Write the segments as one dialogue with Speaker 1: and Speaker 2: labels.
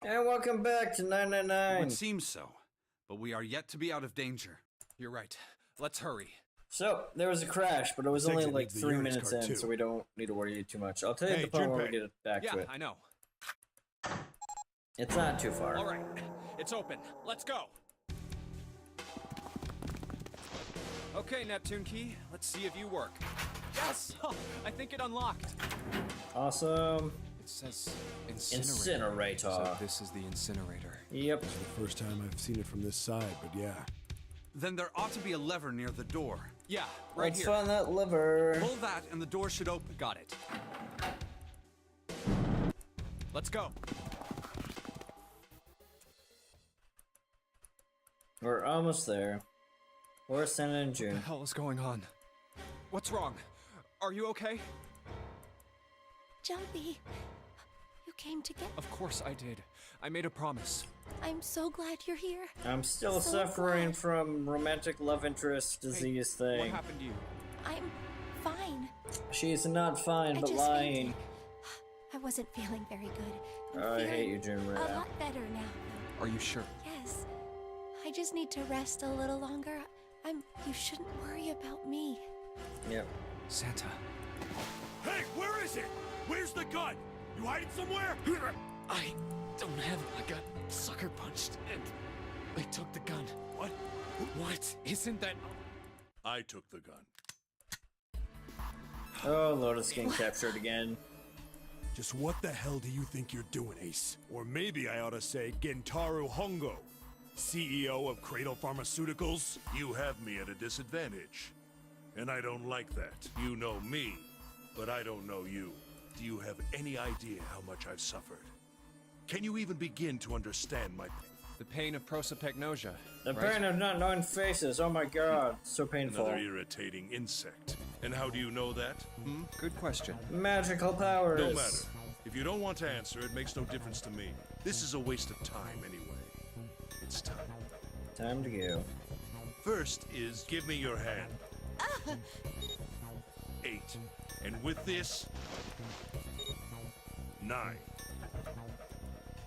Speaker 1: And welcome back to
Speaker 2: It
Speaker 1: 999.
Speaker 2: would seem so, but we are yet to be out of danger.
Speaker 3: You're right. Let's hurry.
Speaker 1: So, there was a crash, but it was
Speaker 4: This
Speaker 1: only
Speaker 4: exit
Speaker 1: like
Speaker 4: leads the
Speaker 1: 3
Speaker 4: Uranus
Speaker 1: minutes
Speaker 4: cart,
Speaker 1: in,
Speaker 4: too.
Speaker 1: so we don't need to worry too much. I'll tell you
Speaker 4: Hey,
Speaker 1: the point where we
Speaker 4: Junpei.
Speaker 1: get back
Speaker 3: Yeah,
Speaker 1: to it.
Speaker 3: I know.
Speaker 1: It's not too far.
Speaker 3: All right, it's open. Let's go. Okay, Neptune Key. Let's see if you work. Yes! I think it unlocked.
Speaker 1: Awesome.
Speaker 3: It says incinerator.
Speaker 1: Incinerator.
Speaker 3: So this is the incinerator.
Speaker 1: Yep.
Speaker 4: This is the first time I've seen it from this side, but yeah.
Speaker 2: Then there ought to be a lever near the door.
Speaker 3: Yeah, right
Speaker 1: Let's
Speaker 3: here.
Speaker 1: find that liver.
Speaker 2: Pull that and the door should open.
Speaker 3: Got it. Let's go.
Speaker 1: We're almost there. We're Santa in
Speaker 3: What the
Speaker 1: June.
Speaker 3: hell is going on? What's wrong? Are you okay?
Speaker 5: Jumpy, you came to get.
Speaker 3: Of course I did. I made a promise.
Speaker 5: I'm so glad you're here.
Speaker 1: I'm still
Speaker 5: So
Speaker 1: suffering
Speaker 5: glad.
Speaker 1: from romantic love interest disease
Speaker 3: What
Speaker 1: thing.
Speaker 3: happened to you?
Speaker 5: I'm fine.
Speaker 1: She's not fine,
Speaker 5: I
Speaker 1: but
Speaker 5: just
Speaker 1: lying.
Speaker 5: fainted. I wasn't feeling very good. I'm
Speaker 1: I hate
Speaker 5: feeling
Speaker 1: you, June
Speaker 5: a
Speaker 1: Ray.
Speaker 5: lot better now.
Speaker 3: Are you sure?
Speaker 5: Yes. I just need to rest a little longer. You shouldn't worry about me.
Speaker 1: Yep.
Speaker 3: Santa.
Speaker 4: Hey, where is it? Where's the gun? You hide it somewhere?
Speaker 6: I don't have it. I got sucker punched and they took the gun.
Speaker 4: What?
Speaker 6: What? Isn't that...
Speaker 4: I took the gun.
Speaker 1: Oh, Lotus getting captured again.
Speaker 4: Just what the hell do you think you're doing, Ace? Or maybe I ought to say Gentaro Hongo, CEO of Cradle Pharmaceuticals?
Speaker 7: You have me at a disadvantage. And I don't like that. You know me, but I don't know you. Do you have any idea how much I've suffered? Can you even begin to understand my pain?
Speaker 3: The pain of prosopagnosia.
Speaker 1: The
Speaker 3: right?
Speaker 1: pain of not knowing faces. Oh my god, so painful.
Speaker 7: Another irritating insect. And how do you know that? Hmm?
Speaker 3: Good question.
Speaker 1: Magical powers.
Speaker 7: No matter. If you don't want to answer, it makes no difference to me. This is a waste of time anyway. It's time.
Speaker 1: Time to go.
Speaker 7: First is give me your hand. 8. And with this, 9.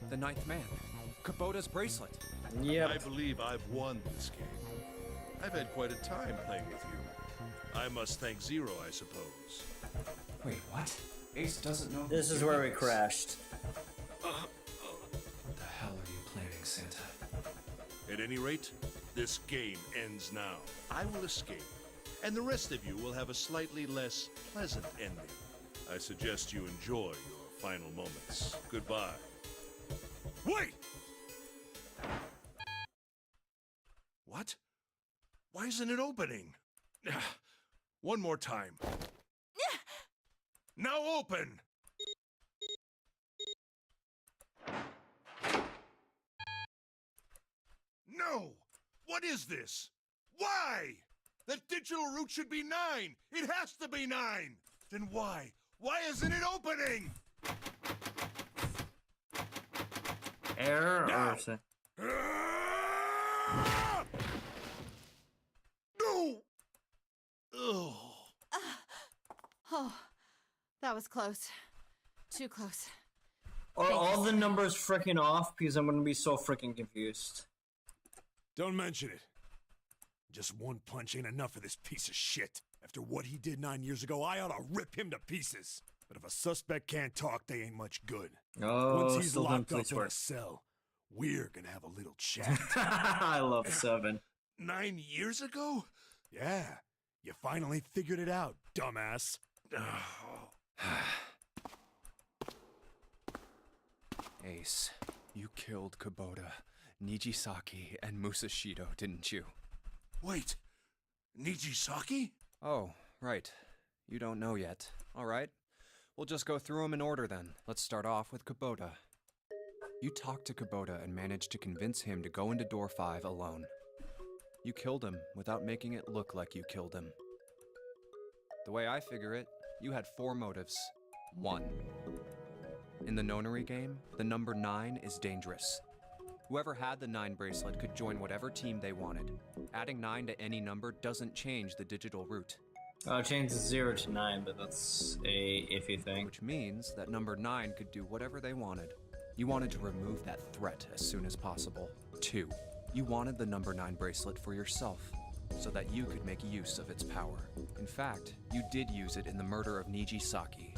Speaker 3: The ninth man. Kubota's bracelet.
Speaker 1: Yep.
Speaker 7: I believe I've won this game. I've had quite a time playing with you. I must thank Zero, I suppose.
Speaker 3: Wait, what? Ace doesn't know.
Speaker 1: This is where we crashed.
Speaker 3: What the hell are you planning, Santa?
Speaker 7: At any rate, this game ends now. I will escape, and the rest of you will have a slightly less pleasant ending. I suggest you enjoy your final moments. Goodbye. Wait! What? Why isn't it opening? One more time. Now open! No! What is this? Why? That digital route should be 9! It has to be 9! Then why? Why isn't it opening?
Speaker 1: Error
Speaker 7: Now.
Speaker 1: or so-
Speaker 7: Ah! No! Ugh.
Speaker 8: Oh, that was close. Too close.
Speaker 1: Are all the numbers freaking off? Because I'm gonna be so freaking confused.
Speaker 4: Don't mention it. Just one punch ain't enough for this piece of shit. After what he did 9 years ago, I ought to rip him to pieces. But if a suspect can't talk, they ain't much good.
Speaker 1: Oh,
Speaker 4: Once he's
Speaker 1: still done
Speaker 4: locked up
Speaker 1: police
Speaker 4: in a
Speaker 1: work.
Speaker 4: cell, we're gonna have a little chat.
Speaker 1: I love 7.
Speaker 7: 9 years ago?
Speaker 4: Yeah, you finally figured it out, dumbass.
Speaker 3: Ace, you killed Kubota, Nijisaki, and Musashido, didn't you?
Speaker 7: Wait, Nijisaki?
Speaker 3: Oh, right. You don't know yet. All right. We'll just go through them in order then. Let's start off with Kubota. You talked to Kubota and managed to convince him to go into door 5 alone. You killed him without making it look like you killed him. The way I figure it, you had 4 motives. 1. In the nonary game, the number 9 is dangerous. Whoever had the 9 bracelet could join whatever team they wanted. Adding 9 to any number doesn't change the digital route,
Speaker 1: Oh, it changes 0 to 9, but that's a iffy thing.
Speaker 3: which means that number 9 could do whatever they wanted. You wanted to remove that threat as soon as possible. 2. You wanted the number 9 bracelet for yourself, so that you could make use of its power. In fact, you did use it in the murder of Nijisaki.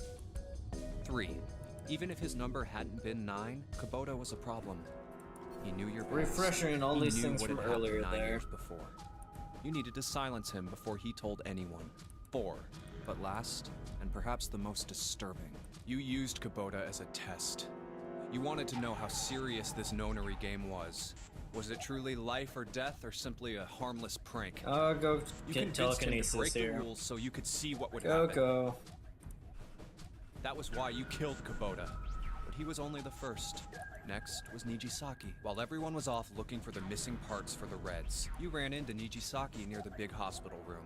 Speaker 3: 3. Even if his number hadn't been 9, Kubota was a problem. He knew your past.
Speaker 1: Refreshing all
Speaker 3: He
Speaker 1: these
Speaker 3: knew
Speaker 1: things
Speaker 3: what
Speaker 1: from
Speaker 3: had happened
Speaker 1: earlier
Speaker 3: 9
Speaker 1: there.
Speaker 3: years before. You needed to silence him before he told anyone. 4. But last, and perhaps the most disturbing, you used Kubota as a test. You wanted to know how serious this nonary game was. Was it truly life or death, or simply a harmless prank?
Speaker 1: I'll go
Speaker 3: You
Speaker 1: get
Speaker 3: convinced him to
Speaker 1: telekinesis
Speaker 3: break the
Speaker 1: here.
Speaker 3: rules so you could see what would
Speaker 1: Go,
Speaker 3: happen.
Speaker 1: go.
Speaker 3: That was why you killed Kubota. But he was only the first. Next was Nijisaki. While everyone was off looking for the missing parts for the Reds, you ran into Nijisaki near the big hospital room.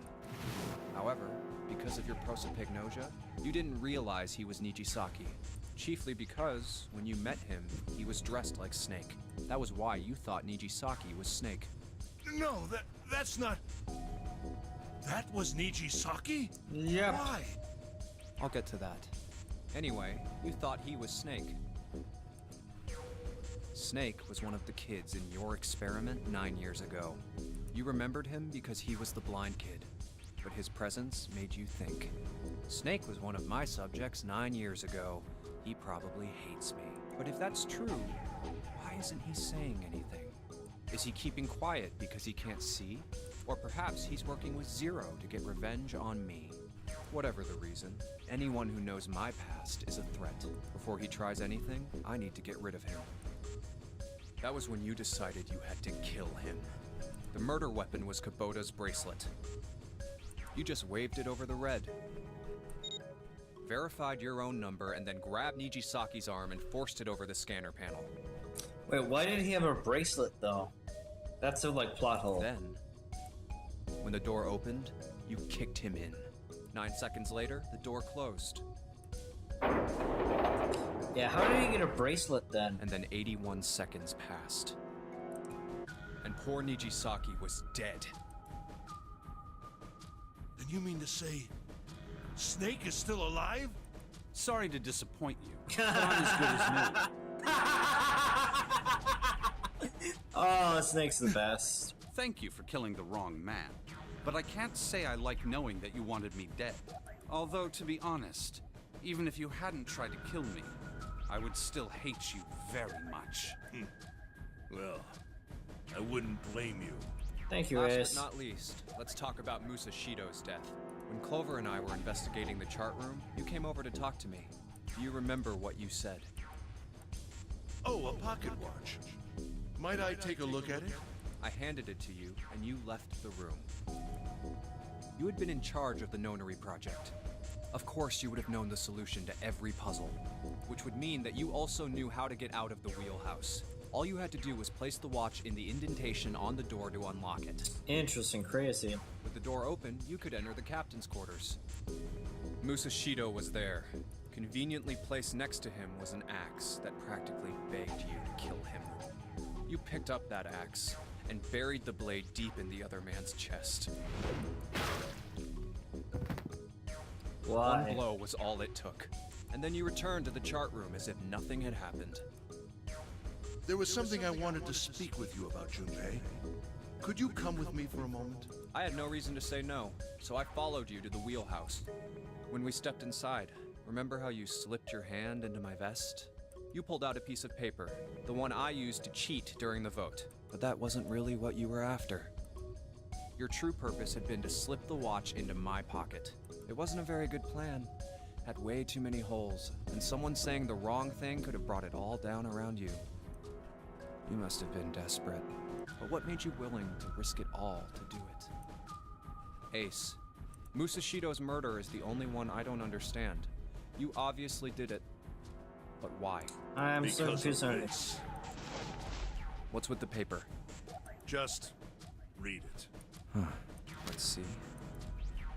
Speaker 3: However, because of your prosopagnosia, you didn't realize he was Nijisaki. Chiefly because, when you met him, he was dressed like Snake. That was why you thought Nijisaki was Snake.
Speaker 7: No, that's not... That was Nijisaki?
Speaker 1: Yep.
Speaker 7: Why?
Speaker 3: I'll get to that. Anyway, you thought he was Snake. Snake was one of the kids in your experiment 9 years ago. You remembered him because he was the blind kid, but his presence made you think. Snake was one of my subjects 9 years ago. He probably hates me. But if that's true, why isn't he saying anything? Is he keeping quiet because he can't see? Or perhaps he's working with Zero to get revenge on me. Whatever the reason, anyone who knows my past is a threat. Before he tries anything, I need to get rid of him. That was when you decided you had to kill him. The murder weapon was Kubota's bracelet. You just waved it over the Red. Verified your own number and then grabbed Nijisaki's arm and forced it over the scanner panel.
Speaker 1: Wait, why did he have a bracelet though? That's a like plot hole.
Speaker 3: Then, when the door opened, you kicked him in. 9 seconds later, the door closed.
Speaker 1: Yeah, how did he get a bracelet then?
Speaker 3: And then 81 seconds passed. And poor Nijisaki was dead.
Speaker 7: Then you mean to say... Snake is still alive?
Speaker 2: Sorry to disappoint you, but I'm as good as new.
Speaker 1: Oh, Snake's the best.
Speaker 2: Thank you for killing the wrong man, but I can't say I like knowing that you wanted me dead. Although, to be honest, even if you hadn't tried to kill me, I would still hate you very much.
Speaker 7: Well, I wouldn't blame you.
Speaker 1: Thank you,
Speaker 3: Last
Speaker 1: Ace.
Speaker 3: but not least, let's talk about Musashido's death. When Clover and I were investigating the chart room, you came over to talk to me. Do you remember what you said?
Speaker 7: Oh, a pocket watch. Might I take a look at it?
Speaker 3: I handed it to you, and you left the room. You had been in charge of the Nonary project. Of course you would have known the solution to every puzzle, which would mean that you also knew how to get out of the wheelhouse. All you had to do was place the watch in the indentation on the door to unlock it.
Speaker 1: Interesting, crazy.
Speaker 3: With the door open, you could enter the captain's quarters. Musashido was there. Conveniently placed next to him was an axe that practically begged you to kill him. You picked up that axe and buried the blade deep in the other man's chest.
Speaker 1: Why?
Speaker 3: One blow was all it took. And then you returned to the chart room as if nothing had happened.
Speaker 7: There was something I wanted to speak with you about, Junpei. Could you come with me for a moment?
Speaker 3: I had no reason to say no, so I followed you to the wheelhouse. When we stepped inside, remember how you slipped your hand into my vest? You pulled out a piece of paper, the one I used to cheat during the vote. But that wasn't really what you were after. Your true purpose had been to slip the watch into my pocket. It wasn't a very good plan. Had way too many holes, and someone saying the wrong thing could have brought it all down around you. You must have been desperate. But what made you willing to risk it all to do it? Ace, Musashido's murder is the only one I don't understand. You obviously did it. But why?
Speaker 1: I'm so
Speaker 7: Because
Speaker 1: confused.
Speaker 7: of
Speaker 1: on it.
Speaker 7: this.
Speaker 3: What's with the paper?
Speaker 7: Just read it.
Speaker 3: Let's see.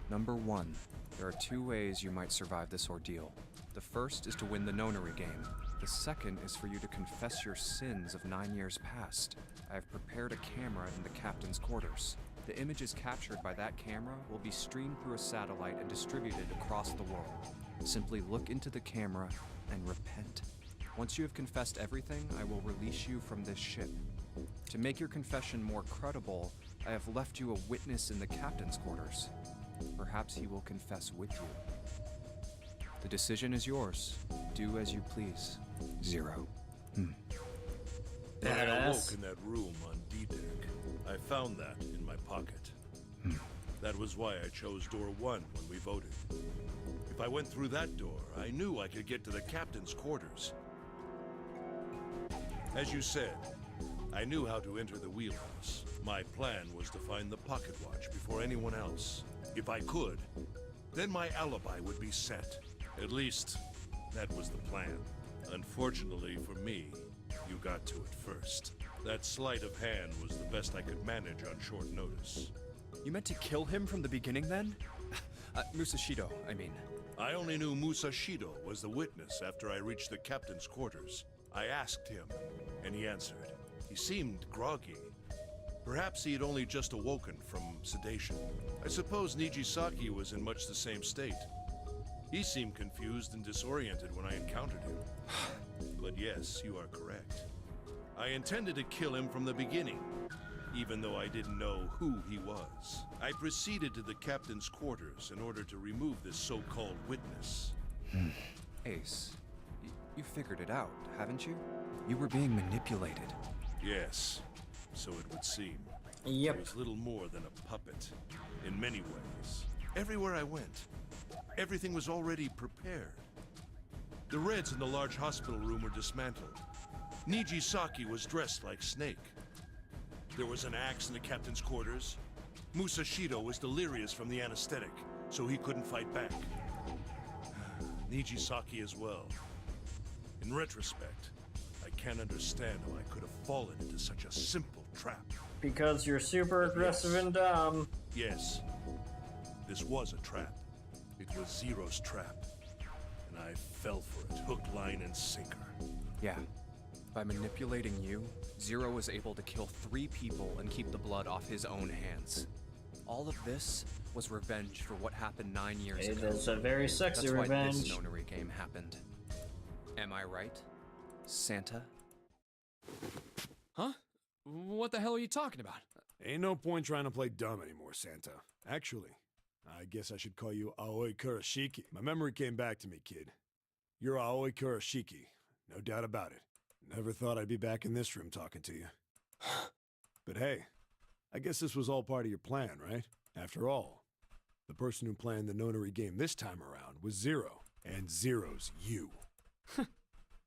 Speaker 3: Number 1. There are 2 ways you might survive this ordeal. The first is to win the Nonary game. The second is for you to confess your sins of 9 years past. I have prepared a camera in the captain's quarters. The images captured by that camera will be streamed through a satellite and distributed across the world. Simply look into the camera and repent. Once you have confessed everything, I will release you from this ship. To make your confession more credible, I have left you a witness in the captain's quarters. Perhaps he will confess with you. The decision is yours. Do as you please. Zero.
Speaker 7: When I
Speaker 1: Badass.
Speaker 7: awoke in that room on D-Deck, I found that in my pocket. That was why I chose door 1 when we voted. If I went through that door, I knew I could get to the captain's quarters. As you said, I knew how to enter the wheelhouse. My plan was to find the pocket watch before anyone else. If I could, then my alibi would be set. At least, that was the plan. Unfortunately for me, you got to it first. That sleight of hand was the best I could manage on short notice.
Speaker 3: You meant to kill him from the beginning then? Musashido, I mean.
Speaker 7: I only knew Musashido was the witness after I reached the captain's quarters. I asked him, and he answered. He seemed groggy. Perhaps he had only just awoken from sedation. I suppose Nijisaki was in much the same state. He seemed confused and disoriented when I encountered him. But yes, you are correct. I intended to kill him from the beginning, even though I didn't know who he was. I proceeded to the captain's quarters in order to remove this so-called witness.
Speaker 3: Ace, you figured it out, haven't you? You were being manipulated.
Speaker 7: Yes, so it would seem.
Speaker 1: Yep.
Speaker 7: I was little more than a puppet, in many ways. Everywhere I went, everything was already prepared. The Reds in the large hospital room were dismantled. Nijisaki was dressed like Snake. There was an axe in the captain's quarters. Musashido was delirious from the anesthetic, so he couldn't fight back. Nijisaki as well. In retrospect, I can't understand how I could have fallen into such a simple trap.
Speaker 1: Because you're super aggressive and dumb.
Speaker 7: Yes, this was a trap. It was Zero's trap. And I fell for it, hook, line, and sinker.
Speaker 3: Yeah. By manipulating you, Zero was able to kill 3 people and keep the blood off his own hands. All of this was revenge for what happened 9 years
Speaker 1: It
Speaker 3: ago.
Speaker 1: is a very sexy
Speaker 3: That's why
Speaker 1: revenge.
Speaker 3: this nonary game happened. Am I right, Santa?
Speaker 6: Huh? What the hell are you talking about?
Speaker 4: Ain't no point trying to play dumb anymore, Santa. Actually, I guess I should call you Aoi Kurashiki. My memory came back to me, kid. You're Aoi Kurashiki, no doubt about it. Never thought I'd be back in this room talking to you. But hey, I guess this was all part of your plan, right? After all, the person who planned the nonary game this time around was Zero, and Zero's you.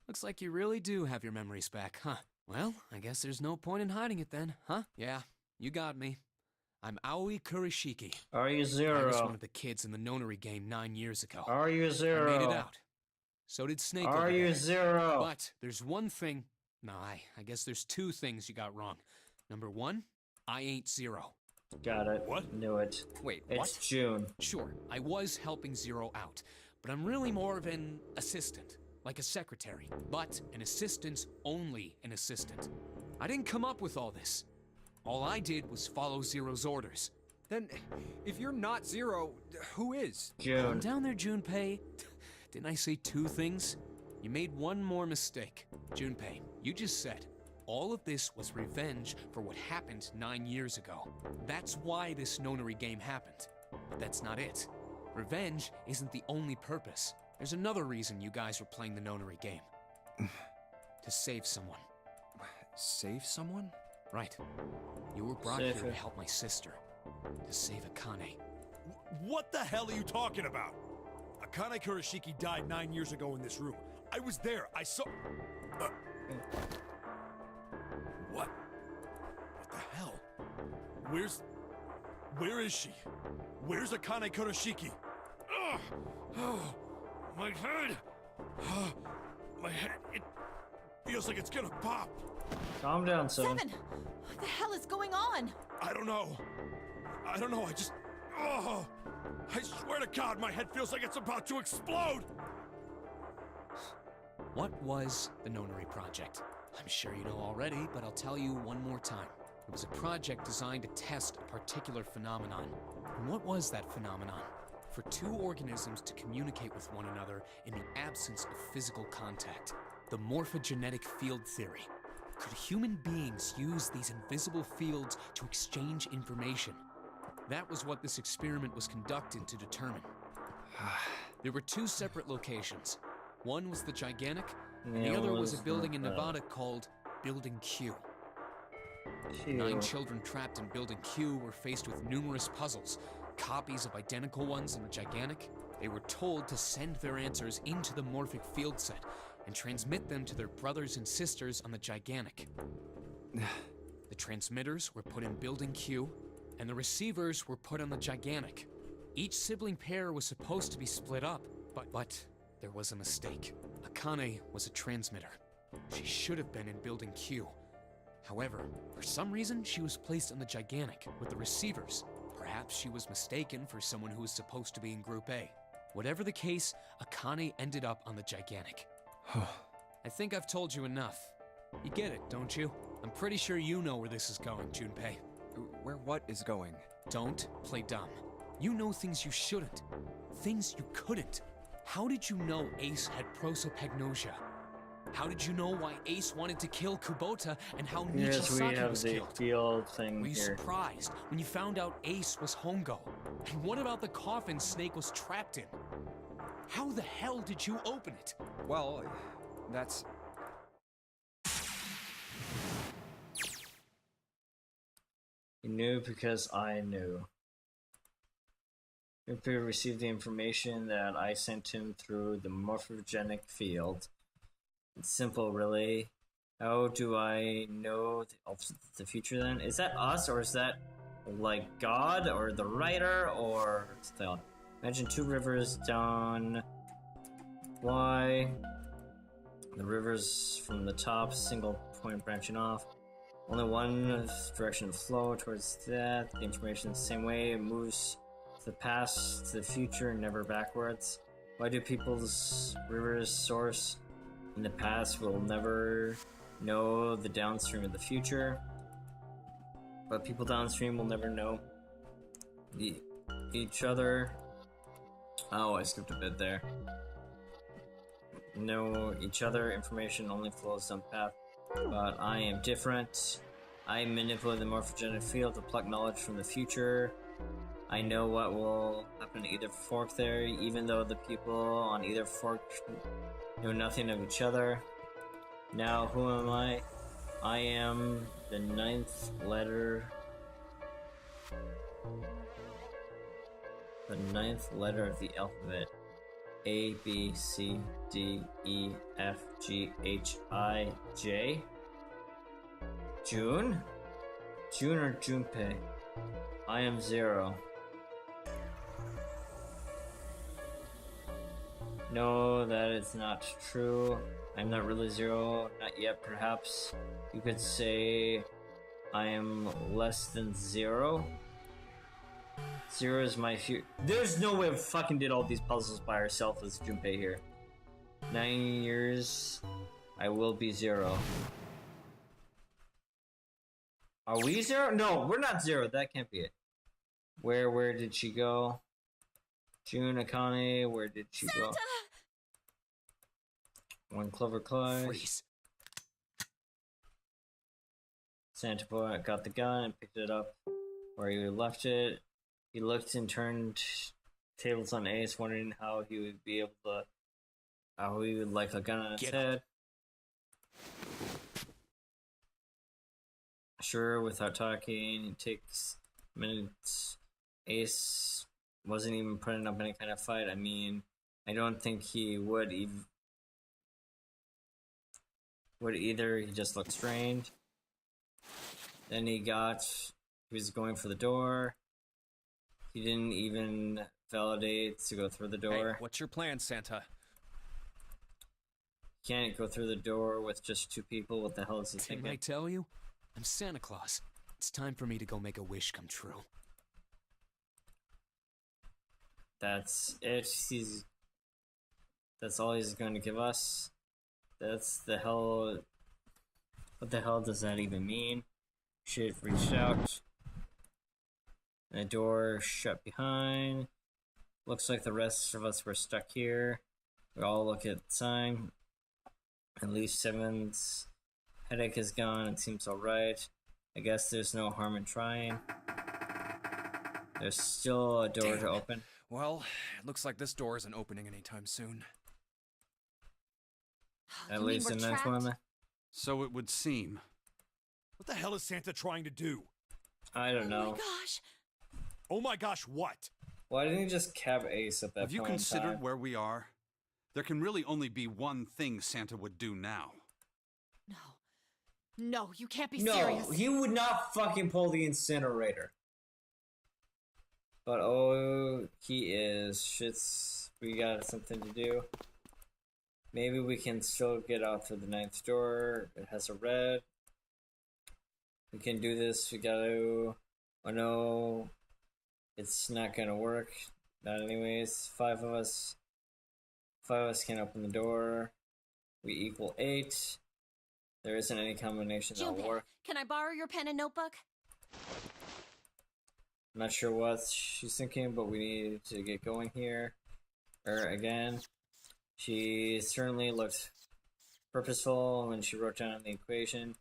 Speaker 6: Looks like you really do have your memories back, huh? Well, I guess there's no point in hiding it then, huh? Yeah, you got me. I'm Aoi Kurashiki.
Speaker 1: Are you
Speaker 6: I was
Speaker 1: Zero?
Speaker 6: one of the kids in the nonary game 9 years ago.
Speaker 1: Are you
Speaker 6: I
Speaker 1: Zero?
Speaker 6: made it out. So did Snake
Speaker 1: Are
Speaker 6: over
Speaker 1: you
Speaker 6: there.
Speaker 1: Zero?
Speaker 6: But there's one thing. No, I guess there's 2 things you got wrong. Number 1, I ain't Zero.
Speaker 1: Got it.
Speaker 4: What?
Speaker 1: Knew it.
Speaker 3: Wait,
Speaker 1: It's
Speaker 3: what?
Speaker 1: June.
Speaker 6: Sure, I was helping Zero out, but I'm really more of an assistant, like a secretary. But an assistant's only an assistant. I didn't come up with all this. All I did was follow Zero's orders.
Speaker 3: Then, if you're not Zero, who is?
Speaker 6: Calm
Speaker 1: June.
Speaker 6: down there, Junpei. Didn't I say 2 things? You made one more mistake. Junpei, you just said all of this was revenge for what happened 9 years ago. That's why this nonary game happened. But that's not it. Revenge isn't the only purpose. There's another reason you guys were playing the nonary game. To save someone.
Speaker 3: Save someone?
Speaker 6: Right. You were brought
Speaker 1: Save
Speaker 6: here
Speaker 1: her.
Speaker 6: to help my sister. To save Akane.
Speaker 4: What the hell are you talking about? Akane Kurashiki died 9 years ago in this room. I was there. I saw. What? What the hell? Where is she? Where's Akane Kurashiki? Ugh! Oh, my head. My head. It feels like it's gonna pop.
Speaker 1: Calm down, son.
Speaker 8: 7! What the hell is going on?
Speaker 4: I don't know. I just. Oh! I swear to God, my head feels like it's about to explode!
Speaker 6: What was the Nonary Project? I'm sure you know already, but I'll tell you one more time. It was a project designed to test a particular phenomenon. And what was that phenomenon? For 2 organisms to communicate with one another in the absence of physical contact. the morphogenetic field theory. Could human beings use these invisible fields to exchange information? That was what this experiment was conducted to determine. There were 2 separate locations. One was the Gigantic, and the other was a building in Nevada called Building Q. 9 children trapped in Building Q were faced with numerous puzzles, copies of identical ones in the Gigantic. They were told to send their answers into the morphic field set and transmit them to their brothers and sisters on the Gigantic. The transmitters were put in Building Q, and the receivers were put on the Gigantic. Each sibling pair was supposed to be split up, but there was a mistake. Akane was a transmitter. She should have been in Building Q. However, for some reason, she was placed on the Gigantic with the receivers. Perhaps she was mistaken for someone who was supposed to be in Group A. Whatever the case, Akane ended up on the Gigantic. I think I've told you enough. You get it, don't you? I'm pretty sure you know where this is going, Junpei.
Speaker 3: Where what is going?
Speaker 6: Don't play dumb. You know things you shouldn't. Things you couldn't. How did you know Ace had prosopagnosia? How did you know why Ace wanted to kill Kubota and how
Speaker 1: Yes, we
Speaker 6: Nichisaki
Speaker 1: have
Speaker 6: was
Speaker 1: the
Speaker 6: killed?
Speaker 1: field thing
Speaker 6: Were you
Speaker 1: here.
Speaker 6: surprised when you found out Ace was Hongo? And what about the coffin Snake was trapped in? How the hell did you open it?
Speaker 3: Well, that's...
Speaker 1: He knew because I knew. Junpei received the information that I sent him through the morphogenic field. It's simple, really. How do I know the future then? Is that us, or is that like God, or the writer, or still? Imagine 2 rivers down Y. The rivers from the top, single point branching off. Only one direction of flow towards that. The information the same way. It moves to the past, to the future, never backwards. Why do people's rivers source in the past will never know the downstream of the future? But people downstream will never know each other. Oh, I skipped a bit there. Know each other. Information only flows down path. But I am different. I manipulate the morphogenic field to pluck knowledge from the future. I know what will happen to either fork there, even though the people on either fork know nothing of each other. Now, who am I? I am the 9th letter. The 9th letter of the alphabet. A, B, C, D, E, F, G, H, I, J. June? June or Junpei? I am 0. No, that is not true. I'm not really 0. Not yet, perhaps. You could say I am less than 0. 0 is my future. There's no way I fucking did all these puzzles by herself as Junpei here. 9 years, I will be 0. Are we 0? No, we're not 0. That can't be it. Where did she go? June Akane, where did she go? One clever Clash.
Speaker 6: Freeze.
Speaker 1: Santa Boy got the gun and picked it up where he left it. He looked and turned tables on Ace, wondering how he would be able to, how he would like a gun on his
Speaker 6: Get
Speaker 1: head. Sure, without talking, it takes minutes. Ace wasn't even putting up any kind of fight. I mean, I don't think he would either. He just looked strained. Then he was going for the door. He didn't even validate to go through the door.
Speaker 3: Hey, what's your plan, Santa?
Speaker 1: Can't go through the door with just 2 people. What the hell is he
Speaker 6: Didn't I
Speaker 1: thinking?
Speaker 6: tell you? I'm Santa Claus. It's time for me to go make a wish come true.
Speaker 1: That's it. That's all he's going to give us. That's the hell. What the hell does that even mean? Shit reached out. The door shut behind. Looks like the rest of us were stuck here. We all look at the sign. At least 7's headache is gone. It seems alright. I guess there's no harm in trying. There's still a door to open.
Speaker 3: Well, it looks like this door isn't opening anytime soon.
Speaker 1: At
Speaker 8: You mean
Speaker 1: least
Speaker 8: we're
Speaker 1: the ninth
Speaker 8: trapped?
Speaker 1: one.
Speaker 2: So it would seem.
Speaker 4: What the hell is Santa trying to do?
Speaker 1: I don't
Speaker 8: Oh
Speaker 1: know.
Speaker 8: my gosh.
Speaker 4: Oh my gosh, what?
Speaker 1: Why didn't he just cab Ace at that
Speaker 2: Have you
Speaker 1: point in
Speaker 2: considered
Speaker 1: time?
Speaker 2: where we are? There can really only be one thing Santa would do now.
Speaker 8: No. No, you can't be
Speaker 1: No,
Speaker 8: serious.
Speaker 1: he would not fucking pull the incinerator. But oh, he is. Shit's. We got something to do. Maybe we can still get out through the ninth door. It has a red. We can do this. We gotta. Oh no. It's not gonna work. Not anyways. 5 of us. 5 of us can open the door. We equal 8. There isn't any combination that'll
Speaker 8: Junpei,
Speaker 1: work.
Speaker 8: can I borrow your pen and notebook?
Speaker 1: I'm not sure what she's thinking, but we need to get going here. Again. She certainly looked purposeful when she wrote down the equation.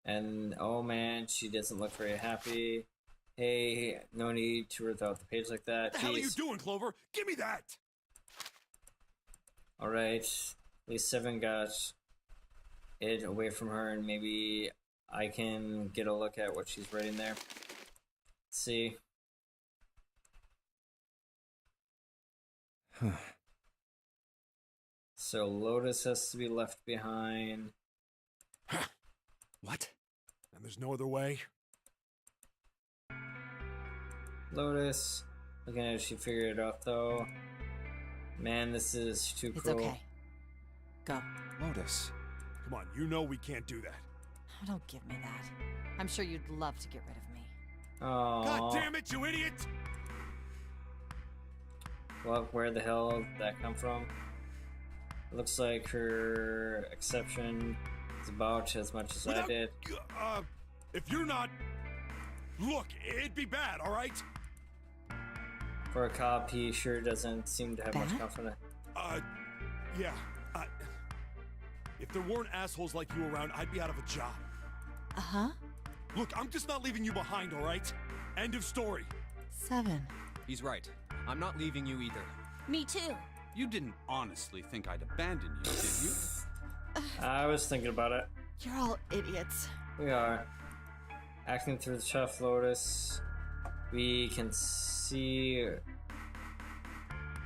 Speaker 1: And oh man, she doesn't look very happy. Hey, no need to rip out the page like that.
Speaker 4: What the hell are you
Speaker 1: Jeez.
Speaker 4: doing, Clover? Give me that!
Speaker 1: Alright, at least 7 got it away from her, and maybe I can get a look at what she's writing there. Let's see. So Lotus has to be left behind.
Speaker 3: What?
Speaker 4: And there's no other way?
Speaker 1: Lotus. Looking at if she figured it out though. Man, this is too
Speaker 8: It's
Speaker 1: cruel.
Speaker 8: okay. Go.
Speaker 3: Lotus.
Speaker 4: Come on, you know we can't do that.
Speaker 8: Oh, don't give me that. I'm sure you'd love to get rid of me.
Speaker 1: Oh.
Speaker 4: God damn it, you idiot!
Speaker 1: Well, where the hell did that come from? It looks like her exception is about as much as I did.
Speaker 4: If you're not... Look, it'd be bad, alright?
Speaker 1: For a cop, he sure doesn't seem to have much
Speaker 8: Bad?
Speaker 1: confidence.
Speaker 4: Yeah. If there weren't assholes like you around, I'd be out of a job.
Speaker 8: Uh-huh.
Speaker 4: Look, I'm just not leaving you behind, alright? End of story.
Speaker 8: 7.
Speaker 3: He's right. I'm not leaving you either.
Speaker 8: Me too.
Speaker 2: You didn't honestly think I'd abandon you, did you?
Speaker 1: I was thinking about it.
Speaker 8: You're all idiots.
Speaker 1: We are. Acting through the tough Lotus. We can see...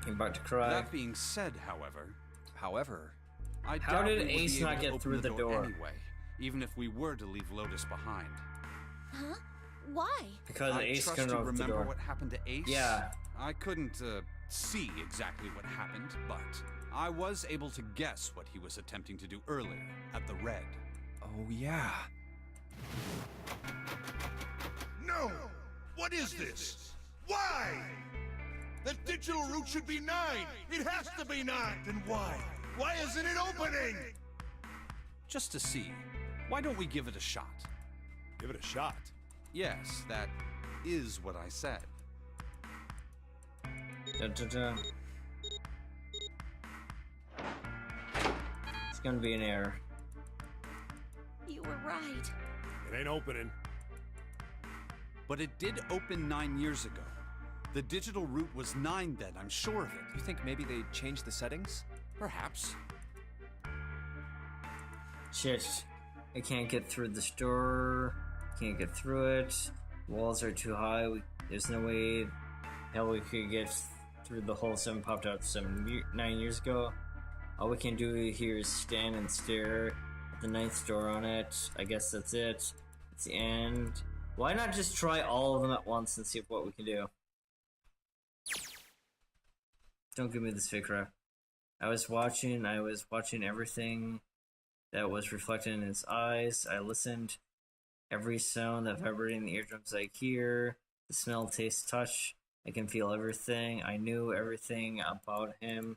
Speaker 1: I'm about to cry.
Speaker 2: That being said, however, I
Speaker 1: How
Speaker 2: doubt
Speaker 1: did
Speaker 2: we would
Speaker 1: Ace
Speaker 2: be able
Speaker 1: not
Speaker 2: to
Speaker 1: get
Speaker 2: open
Speaker 1: through the door?
Speaker 2: anyway, even if we were to leave Lotus behind.
Speaker 8: Huh? Why?
Speaker 1: Because
Speaker 2: I
Speaker 1: Ace
Speaker 2: trust
Speaker 1: couldn't
Speaker 2: you
Speaker 1: open the
Speaker 2: remember
Speaker 1: door.
Speaker 2: what happened to Ace?
Speaker 1: Yeah.
Speaker 2: I couldn't see exactly what happened, but I was able to guess what he was attempting to do earlier at the Red.
Speaker 3: Oh, yeah.
Speaker 7: No! What is this? Why? The digital route should be 9! It has to be 9! Then why? Why isn't it opening?
Speaker 2: Just to see. Why don't we give it a shot?
Speaker 4: Give it a shot.
Speaker 2: Yes, that is what I said.
Speaker 1: Dun, dun, dun. It's gonna be an error.
Speaker 8: You were right.
Speaker 4: It ain't opening.
Speaker 2: But it did open 9 years ago. The digital route was 9 then, I'm sure of it.
Speaker 3: You think maybe they changed the settings?
Speaker 2: Perhaps.
Speaker 1: Shit. I can't get through this door. Can't get through it. Walls are too high. There's no way hell we could get through the hole 7 popped out 9 years ago. All we can do here is stand and stare at the 9th door on it. I guess that's it. It's the end. Why not just try all of them at once and see what we can do? Don't give me this fake crap. I was watching everything that was reflected in his eyes. I listened. Every sound that vibrated in the eardrums I hear, the smell, taste, touch. I can feel everything. I knew everything about him,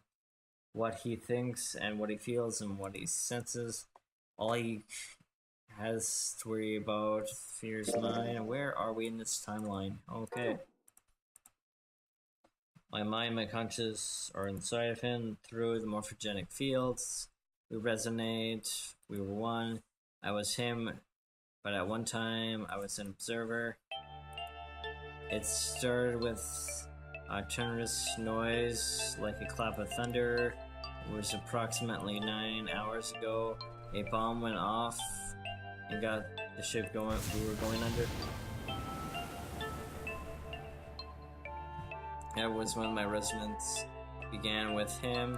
Speaker 1: what he thinks and what he feels and what he senses. All he has to worry about fears mine. Where are we in this timeline? Okay. My mind, my conscience are inside of him through the morphogenic fields. We resonate. We were one. I was him, but at one time I was an observer. It started with a thunderous noise like a clap of thunder. It was approximately 9 hours ago. A bomb went off and got the ship going. We were going under. That was when my resonance began with him.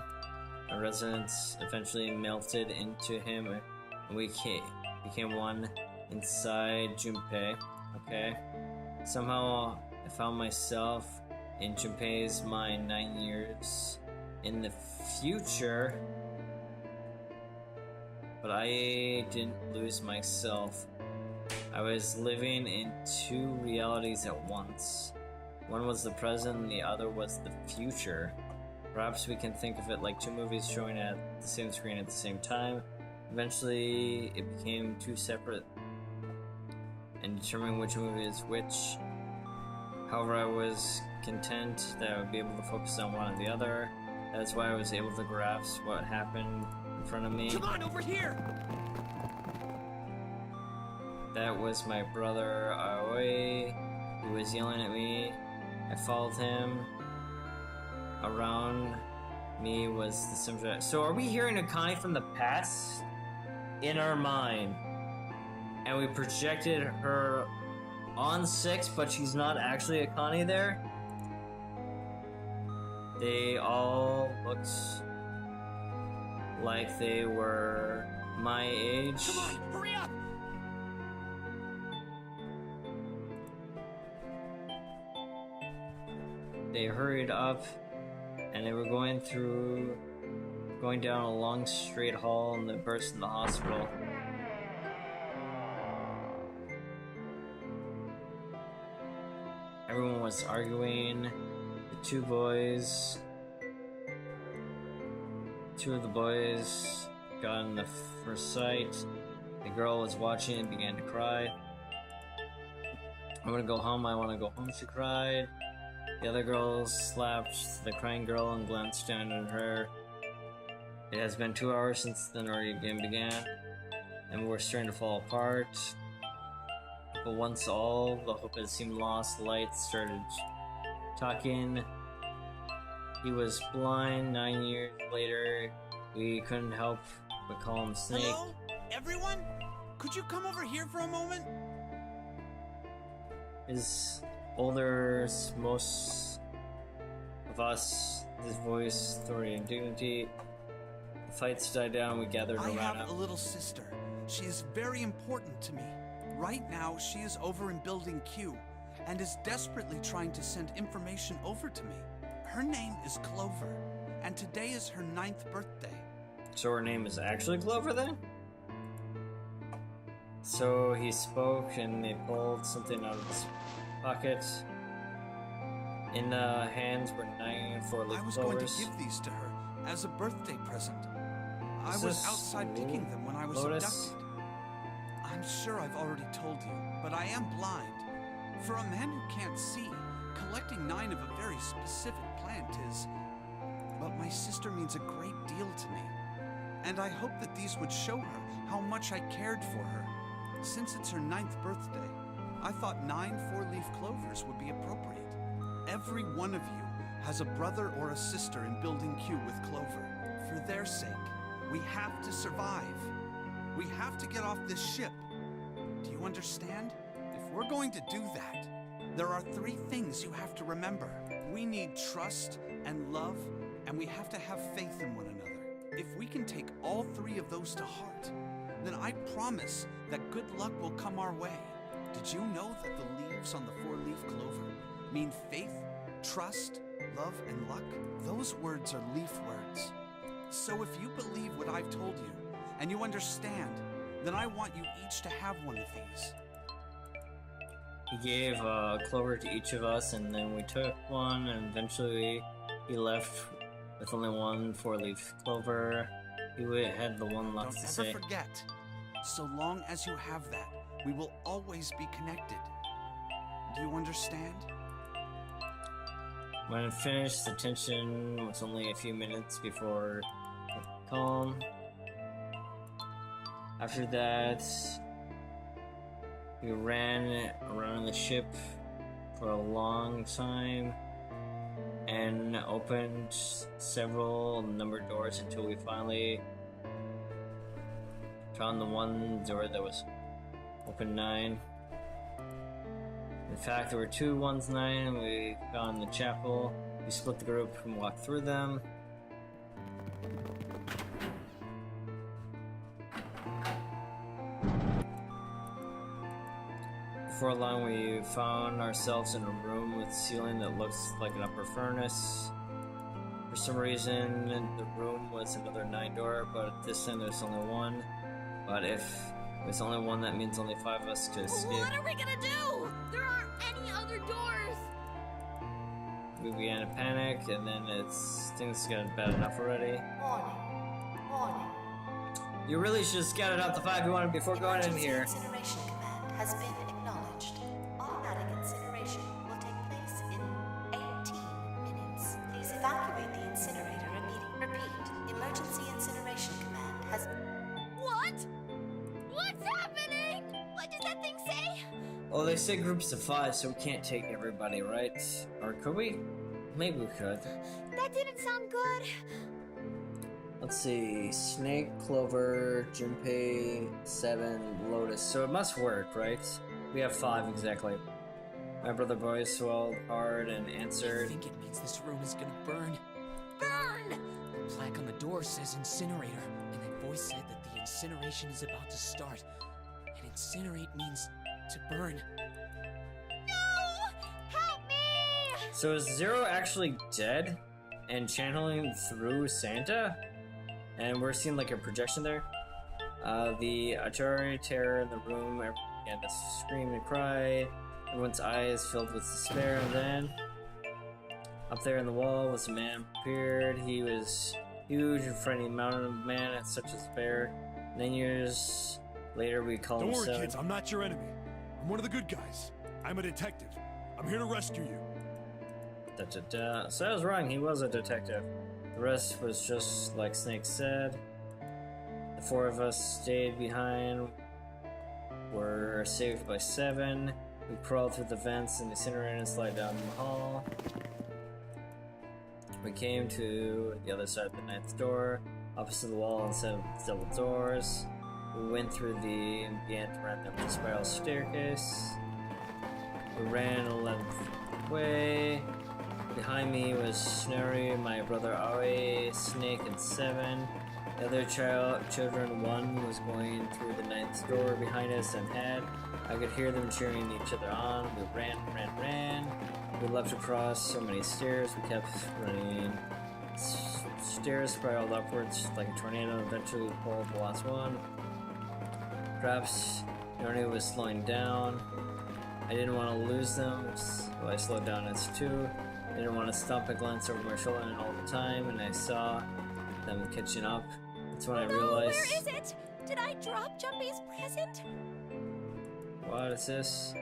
Speaker 1: My resonance eventually melted into him, and we became one inside Junpei. Okay. Somehow I found myself in Junpei's mind 9 years in the future, but I didn't lose myself. I was living in two realities at once. One was the present and the other was the future. Perhaps we can think of it like two movies showing at the same screen at the same time. Eventually, it became two separate, and determining which movie is which. However, I was content that I would be able to focus on one or the other. That's why I was able to grasp what happened in front of me.
Speaker 6: Come on, over here!
Speaker 1: That was my brother Aoi, who was yelling at me. I followed him. Around me was the symbol. So are we hearing Akane from the past in our mind? And we projected her on 6, but she's not actually Akane there? They all looked like they were my age.
Speaker 6: Come on, hurry up!
Speaker 1: They hurried up, and they were going down a long straight hall, and they burst in the hospital. Everyone was arguing. The two of the boys got in the first sight. The girl was watching and began to cry. I want to go home, she cried. The other girls slapped the crying girl and glanced down at her. It has been 2 hours since the Nori game began, and we're starting to fall apart. But once all the hope had seemed lost, the lights started talking. He was blind. 9 years later, we couldn't help but call him Snake.
Speaker 9: Hello? Everyone? Could you come over here for a moment?
Speaker 1: His older, most of us, his voice, authority, and dignity. The fights died down, we gathered
Speaker 9: I
Speaker 1: around
Speaker 9: have
Speaker 1: him.
Speaker 9: a little sister. She is very important to me. Right now, she is over in Building Q and is desperately trying to send information over to me. Her name is Clover, and today is her 9th birthday.
Speaker 1: So her name is actually Clover then? So he spoke and they pulled something out of his pocket. In the hands were 9 4-leaf
Speaker 9: I was going to
Speaker 1: clovers.
Speaker 9: give these to her as a birthday present. I
Speaker 1: Is
Speaker 9: was
Speaker 1: this
Speaker 9: outside picking them when I was
Speaker 1: Lotus?
Speaker 9: abducted. I'm sure I've already told you, but I am blind. For a man who can't see, collecting 9 of a very specific plant is... But my sister means a great deal to me. And I hope that these would show her how much I cared for her. Since it's her 9th birthday, I thought 9 4-leaf clovers would be appropriate. Every one of you has a brother or a sister in Building Q with Clover. For their sake, we have to survive. We have to get off this ship. Do you understand? If we're going to do that, there are 3 things you have to remember. We need trust and love, and we have to have faith in one another. If we can take all 3 of those to heart, then I promise that good luck will come our way. Did you know that the leaves on the 4-leaf clover mean faith, trust, love, and luck? Those words are leaf words. So if you believe what I've told you, and you understand, then I want you each to have one of these.
Speaker 1: He gave a clover to each of us, and then we took one, and eventually he left with only 1 4-leaf clover. He had the one left
Speaker 9: Don't
Speaker 1: to
Speaker 9: ever
Speaker 1: say.
Speaker 9: forget, so long as you have that, we will always be connected. Do you understand?
Speaker 1: When it finished, the tension was only a few minutes before calm. After that, we ran around the ship for a long time and opened several numbered doors until we finally found the one door that was open 9. In fact, there were 2 ones 9, and we found the chapel. We split the group and walked through them. Before long, we found ourselves in a room with a ceiling that looks like an upper furnace. For some reason, the room was another 9 door, but this time there's only 1. But if there's only 1, that means only 5 of us could escape.
Speaker 5: What are we gonna do? There aren't any other doors.
Speaker 1: We began to panic, and then things got bad enough already.
Speaker 10: Warning.
Speaker 1: You really should have scouted out the 5 you wanted before going in here.
Speaker 10: Incineration command has been acknowledged. Automatic incineration will take place in 18 minutes. Please evacuate the incinerator immediately. Repeat. Emergency incineration command has.
Speaker 5: What? What's happening? What does that thing say?
Speaker 1: Oh, they say groups of 5, so we can't take everybody, right? Or could we? Maybe we could.
Speaker 5: That didn't sound good.
Speaker 1: Let's see. Snake, Clover, Junpei, 7, Lotus. So it must work, right? We have 5 exactly. My brother boy swelled hard and
Speaker 6: I
Speaker 1: answered.
Speaker 6: think it means this room is gonna burn.
Speaker 5: Burn!
Speaker 6: The plaque on the door says incinerator, and that voice said that the incineration is about to start. And incinerate means to burn.
Speaker 5: No! Help me!
Speaker 1: So is Zero actually dead and channeling through Santa? And we're seeing like a projection there. The Atari terror in the room began to scream and cry. Everyone's eyes filled with despair, and then up there in the wall was a man appeared. He was huge and frightening mountain of man at such despair. 9 years later, we call him
Speaker 4: Don't worry,
Speaker 1: Seven.
Speaker 4: kids. I'm not your enemy. I'm one of the good guys. I'm a detective. I'm here to rescue you.
Speaker 1: So I was wrong, he was a detective. The rest was just like Snake said. The 4 of us stayed behind, were saved by 7. We crawled through the vents and incinerated and slid down the hall. We came to the other side of the 9th door, opposite the wall instead of double doors. We went through and began to run up the spiral staircase. We ran 11th way. Behind me was Snorri, my brother Aoi, Snake, and 7. The other children, 1 was going through the 9th door behind us and had. I could hear them cheering each other on. We ran. We leapt across so many stairs. We kept running. Stairs spiraled upwards like a tornado. Eventually, we pulled the last one. Perhaps Snorri was slowing down. I didn't want to lose them, so I slowed down as 2. I didn't want to stop and glance over my shoulder all the time, and I saw them catching up. That's when I realized.
Speaker 5: Where is it? Did I drop Jumpy's present?
Speaker 1: What is this?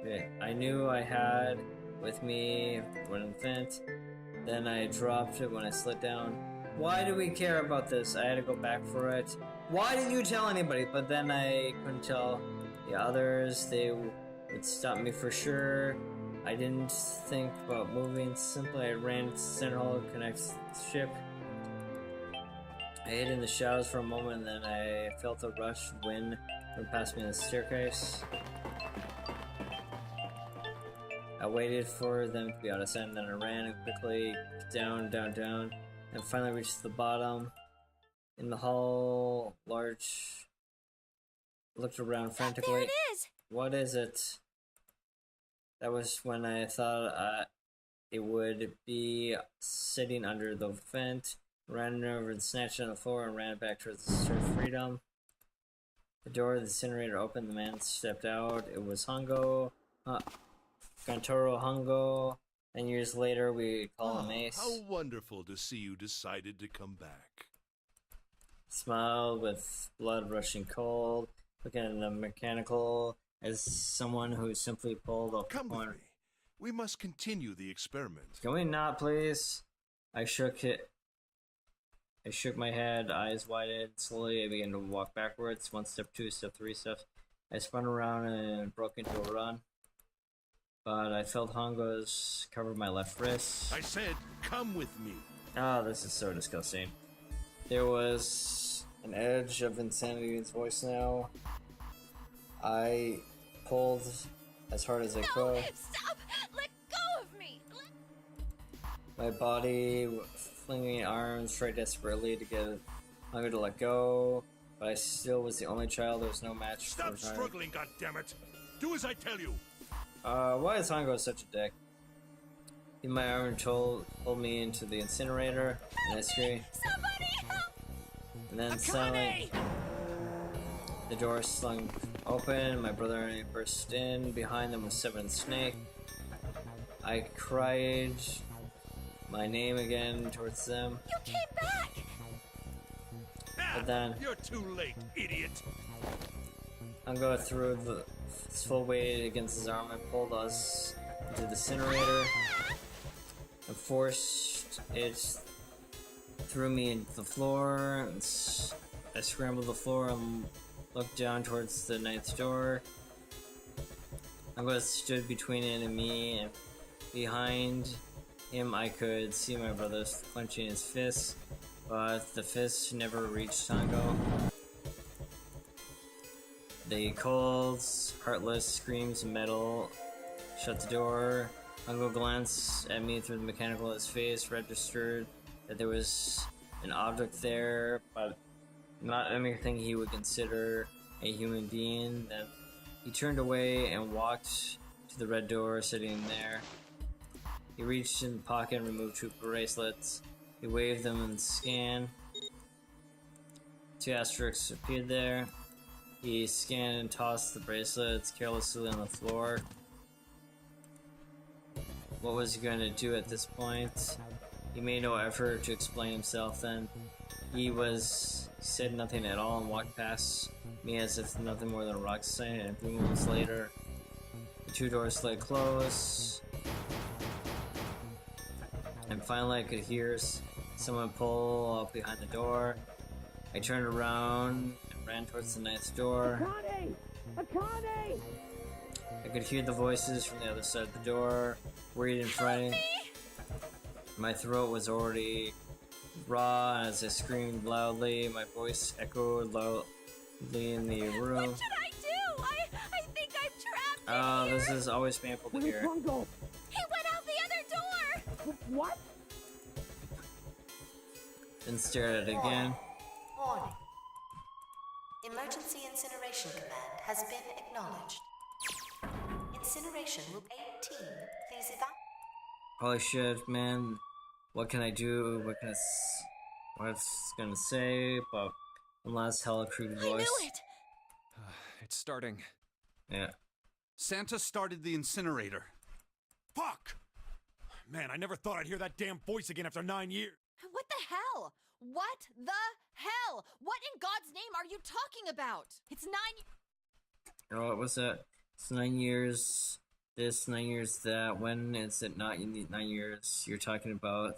Speaker 1: Okay, I knew I had with me one infant. Then I dropped it when I slid down. Why do we care about this? I had to go back for it. Why didn't you tell anybody? But then I couldn't tell the others. They would stop me for sure. I didn't think about moving. Simply, I ran to the center hall to connect the ship. I hid in the shadows for a moment, and then I felt a rush of wind run past me in the staircase. I waited for them to be out of sight, and then I ran quickly down, and finally reached the bottom. In the hall, large looked around frantically.
Speaker 5: There it is!
Speaker 1: What is it? That was when I thought it would be sitting under the vent. Ran over and snatched it on the floor and ran back towards the Stair of Freedom. The door of the incinerator opened. The man stepped out. It was Hongo. Gantoro Hongo. And years later, we call him Ace.
Speaker 7: How wonderful to see you decided to come back.
Speaker 1: Smiled with blood rushing cold, looking at the mechanical as someone who simply pulled a
Speaker 7: Come
Speaker 1: corner.
Speaker 7: with me. We must continue the experiment.
Speaker 1: Can we not, please? I shook it. I shook my head, eyes widened. Slowly, I began to walk backwards. 1 step, 2 step, 3 steps. I spun around and broke into a run. But I felt Hongo's cover my left wrist.
Speaker 7: I said, come with me.
Speaker 1: Oh, this is so disgusting. There was an edge of insanity in his voice now. I pulled as hard as I could.
Speaker 5: Stop! Let go of me!
Speaker 1: My body flinging arms, tried desperately to get Hongo to let go, but I still was the only child. There was no match
Speaker 7: Stop
Speaker 1: for her.
Speaker 7: struggling, goddammit! Do as I tell you!
Speaker 1: Why is Hongo such a dick? In my arm pulled me into the incinerator, and I screamed.
Speaker 5: Somebody help!
Speaker 1: And then suddenly, the door slung open. My brother and I burst in. Behind them was Seven Snake. I cried my name again towards them.
Speaker 5: You came back!
Speaker 1: But then
Speaker 7: You're too late, idiot!
Speaker 1: Hongo threw his full weight against his arm and pulled us into the incinerator and forced it through me into the floor. I scrambled the floor and looked down towards the ninth door. Hongo stood between it and me, and behind him I could see my brother clenching his fists, but the fists never reached Hongo. The cold, heartless screams of metal shut the door. Hongo glanced at me through the mechanical of his face, registered that there was an object there, but not anything he would consider a human being. Then he turned away and walked to the red door sitting there. He reached in the pocket and removed 2 bracelets. He waved them and scanned. 2 asterisks appeared there. He scanned and tossed the bracelets carelessly on the floor. What was he going to do at this point? He made no effort to explain himself then. He said nothing at all and walked past me as if nothing more than a rock sign, and a few moments later, the 2 doors slid closed. And finally I could hear someone pull up behind the door. I turned around and ran towards the ninth door.
Speaker 11: Akane! Akane!
Speaker 1: I could hear the voices from the other side of the door, worried and frightened. My throat was already raw, and as I screamed loudly, my voice echoed loudly in the room.
Speaker 5: What should I do? I think I'm trapped in here.
Speaker 1: This is always painful to hear.
Speaker 5: He went out the other door!
Speaker 11: What?
Speaker 1: Then stared at it again.
Speaker 10: Warning. Emergency Incineration Command has been acknowledged. Incineration will 18. Please evacuate.
Speaker 1: Holy shit, man. What can I do? What's gonna say? But one last hella crude voice.
Speaker 5: I knew it!
Speaker 3: It's starting.
Speaker 1: Yeah.
Speaker 2: Santa started the incinerator.
Speaker 4: Fuck! Man, I never thought I'd hear that damn voice again after 9 years.
Speaker 8: What the hell? What the hell? What in God's name are you talking about? It's 9.
Speaker 1: Oh, what was that? It's 9 years this, 9 years that. When is it not 9 years? You're talking about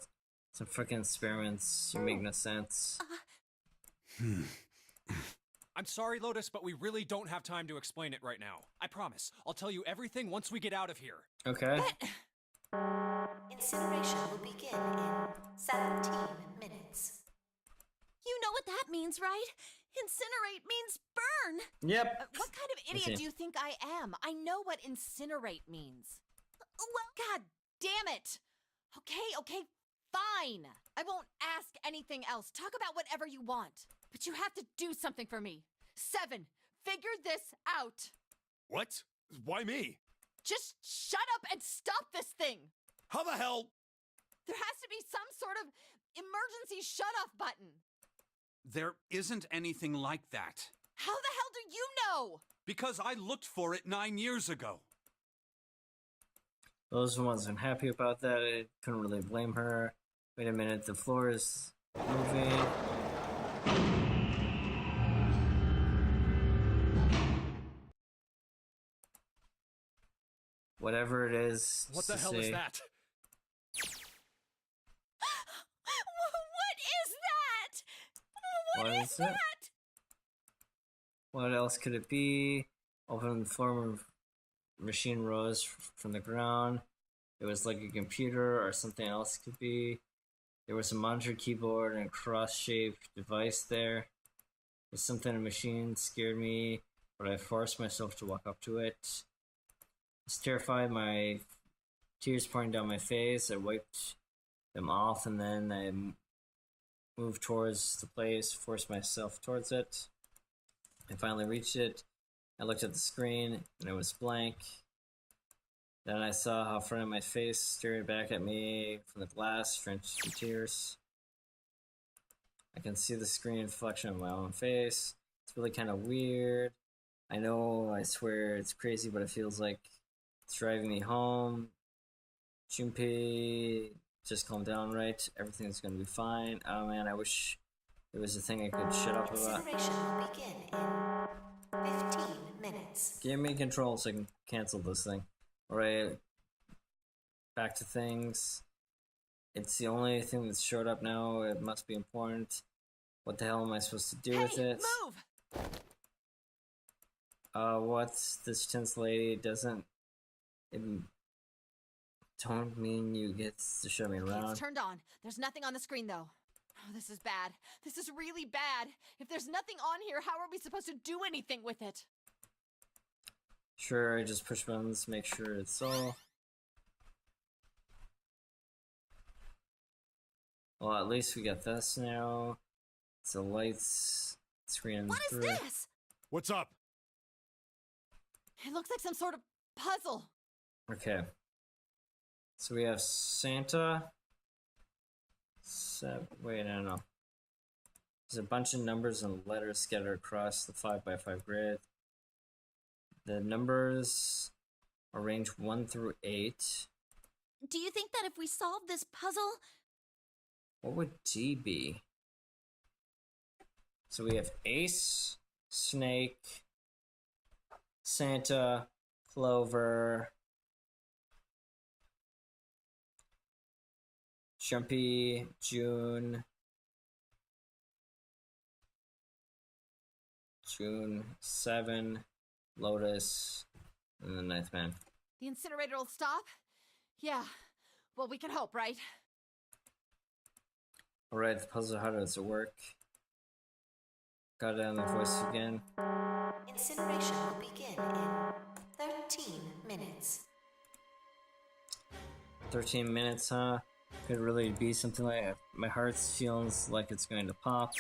Speaker 1: some freaking experiments. You make no sense.
Speaker 3: I'm sorry, Lotus, but we really don't have time to explain it right now. I promise. I'll tell you everything once we get out of here.
Speaker 1: Okay.
Speaker 10: Incineration will begin in 17 minutes.
Speaker 8: You know what that means, right? Incinerate means burn.
Speaker 1: Yep.
Speaker 8: What kind of
Speaker 1: I see.
Speaker 8: idiot do you think I am? I know what incinerate means. Well, God damn it. Okay, fine. I won't ask anything else. Talk about whatever you want. But you have to do something for me. 7, figure this out.
Speaker 4: What? Why me?
Speaker 8: Just shut up and stop this thing.
Speaker 4: How the hell?
Speaker 8: There has to be some sort of emergency shut-off button.
Speaker 2: There isn't anything like that.
Speaker 8: How the hell do you know?
Speaker 2: Because I looked for it 9 years ago.
Speaker 1: Those wasn't happy about that. I couldn't really blame her. Wait a minute, the floor is moving. Whatever it is.
Speaker 3: What the hell is that?
Speaker 8: What is that?
Speaker 1: What is it? What else could it be? Open the floor machine rose from the ground. It was like a computer or something else could be. There was a monitor, keyboard, and a cross-shaped device there. There's something in the machine scared me, but I forced myself to walk up to it. I was terrified, my tears pouring down my face. I wiped them off, and then I moved towards the place, forced myself towards it. I finally reached it. I looked at the screen, and it was blank. Then I saw how front of my face staring back at me from the glass, drenched in tears. I can see the screen reflection of my own face. It's really kind of weird. I know, I swear it's crazy, but it feels like it's driving me home. Junpei, just calm down, right? Everything's gonna be fine. Oh man, I wish there was a thing I could shut up about.
Speaker 10: Incineration will begin in 15 minutes.
Speaker 1: Give me control so I can cancel this thing. Alright, back to things. It's the only thing that's showed up now. It must be important. What the hell am I supposed to do with it?
Speaker 8: Move!
Speaker 1: What's this tense lady? Doesn't it don't mean you get to show me around.
Speaker 8: It's turned on. There's nothing on the screen though. Oh, this is bad. This is really bad. If there's nothing on here, how are we supposed to do anything with it?
Speaker 1: Sure, I just push buttons, make sure it's all. Well, at least we got this now. It's a lights screen.
Speaker 8: What is this?
Speaker 4: What's up?
Speaker 8: It looks like some sort of puzzle.
Speaker 1: Okay. So we have Santa. Wait, no. There's a bunch of numbers and letters scattered across the 5x5 grid. The numbers are ranged 1 through 8.
Speaker 5: Do you think that if we solve this puzzle...
Speaker 1: What would D be? So we have Ace, Snake, Santa, Clover, Jumpy, June, 7, Lotus, and the 9th man.
Speaker 8: The incinerator will stop? Yeah. Well, we can hope, right?
Speaker 1: Alright, the puzzle, how does it work? Got it on the voice again.
Speaker 10: Incineration will begin in 13 minutes.
Speaker 1: 13 minutes, huh? Could really be something like that. My heart feels like it's going to pop.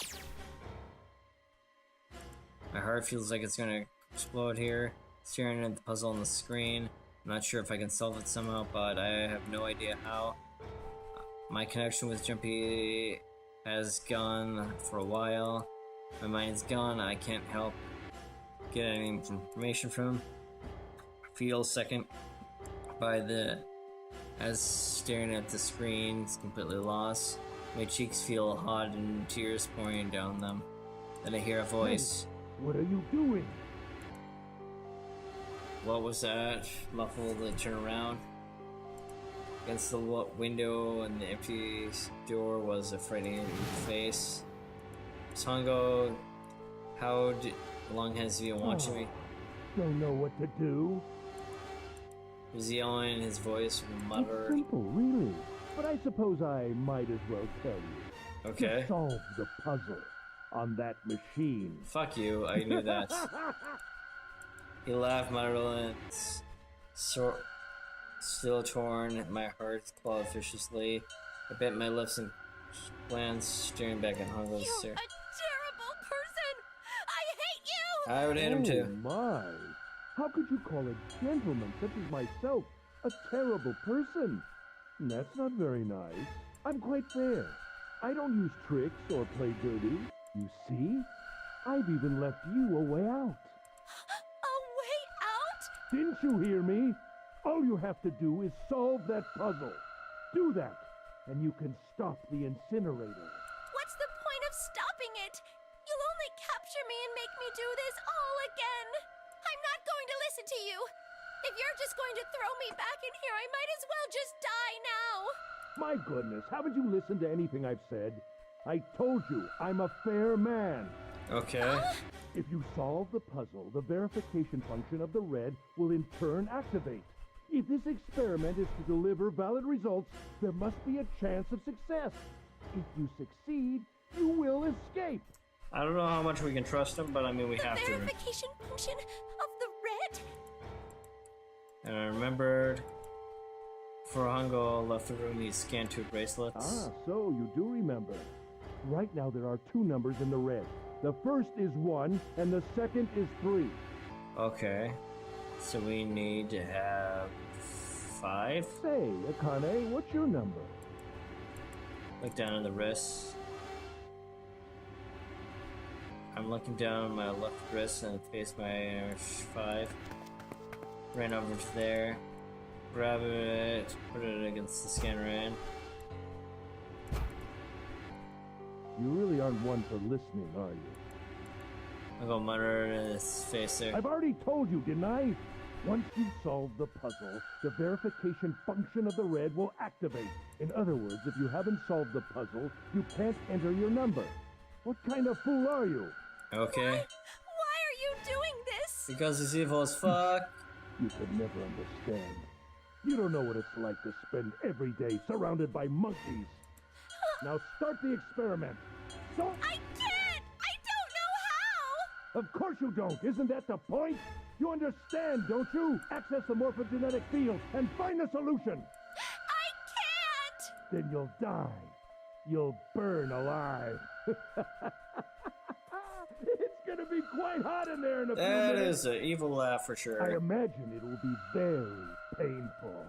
Speaker 1: My heart feels like it's going to explode here. Staring at the puzzle on the screen. I'm not sure if I can solve it somehow, but I have no idea how. My connection with Jumpy has gone for a while. My mind's gone. I can't help get any information from him. Feel second by the as staring at the screen, it's completely lost. My cheeks feel hot and tears pouring down them. Then I hear a voice.
Speaker 11: Hey, what are you doing?
Speaker 1: What was that? Muffled, I turn around. Against the window and the empty door was a frightening face. Tongo, how long has he been watching me?
Speaker 11: Don't know what to do.
Speaker 1: He was yelling, his voice muttered.
Speaker 11: It's simple, really. But I suppose I might as well tell you.
Speaker 1: Okay.
Speaker 11: To solve the puzzle on that machine.
Speaker 1: Fuck you, I knew that. He laughed, muttered, still torn, my heart clawed viciously. I bit my lips and glanced, staring back at Hongo's stare.
Speaker 8: You're a terrible person! I hate you!
Speaker 1: I would hate him too.
Speaker 11: Oh my! How could you call a gentleman such as myself a terrible person? That's not very nice. I'm quite fair. I don't use tricks or play dirty. You see? I've even left you a way out.
Speaker 8: A way out?
Speaker 11: Didn't you hear me? All you have to do is solve that puzzle. Do that, and you can stop the incinerator.
Speaker 5: What's the point of stopping it? You'll only capture me and make me do this all again. I'm not going to listen to you. If you're just going to throw me back in here, I might as well just die now.
Speaker 11: My goodness, haven't you listened to anything I've said? I told you, I'm a fair man.
Speaker 1: Okay.
Speaker 11: If you solve the puzzle, the verification function of the red will in turn activate. If this experiment is to deliver valid results, there must be a chance of success. If you succeed, you will escape.
Speaker 1: I don't know how much we can trust him, but I mean, we have
Speaker 5: The
Speaker 1: to.
Speaker 5: verification function of the red?
Speaker 1: And I remembered before Hongo left the room, he scanned 2 bracelets.
Speaker 11: Ah, so you do remember. Right now there are 2 numbers in the red. The first is 1, and the second is 3.
Speaker 1: Okay. So we need to have 5.
Speaker 11: Say, Akane, what's your number?
Speaker 1: Look down at the wrist. I'm looking down my left wrist and face my 5. Ran over to there. Grab it, put it against the scanner in.
Speaker 11: You really aren't one for listening, are you?
Speaker 1: I'll go mutter in his face there.
Speaker 11: I've already told you, didn't I? Once you solve the puzzle, the verification function of the red will activate. In other words, if you haven't solved the puzzle, you can't enter your number. What kind of fool are you?
Speaker 1: Okay.
Speaker 5: Why are you doing this?
Speaker 1: Because he's evil as fuck.
Speaker 11: You could never understand. You don't know what it's like to spend every day surrounded by monkeys. Now start the experiment. Don't...
Speaker 5: I can't! I don't know how!
Speaker 11: Of course you don't! Isn't that the point? You understand, don't you? Access the morphogenetic field and find the solution!
Speaker 5: I can't!
Speaker 11: Then you'll die. You'll burn alive. It's gonna be quite hot in there in a few
Speaker 1: That
Speaker 11: minutes.
Speaker 1: is an evil laugh for
Speaker 11: I
Speaker 1: sure.
Speaker 11: imagine it will be very painful.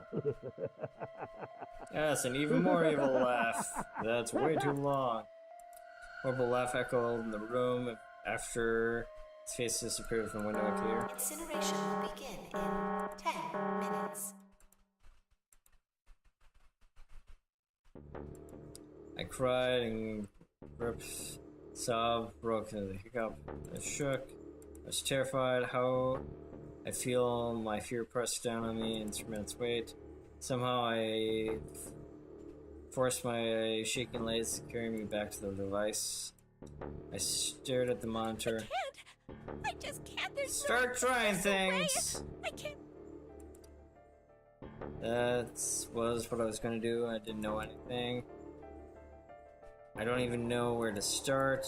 Speaker 1: Yes, an even more evil laugh. That's way too long. Horrible laugh echoed in the room after his face disappeared from the window I could hear.
Speaker 10: Incineration will begin in 10 minutes.
Speaker 1: I cried and gripped, sobbed, broke into the hiccup. I shook. I was terrified. How I feel my fear pressed down on me in tremendous weight. Somehow I forced my shaking legs to carry me back to the device. I stared at the monitor.
Speaker 5: I just can't. There's
Speaker 1: Start trying things!
Speaker 5: I can't.
Speaker 1: That was what I was gonna do. I didn't know anything. I don't even know where to start.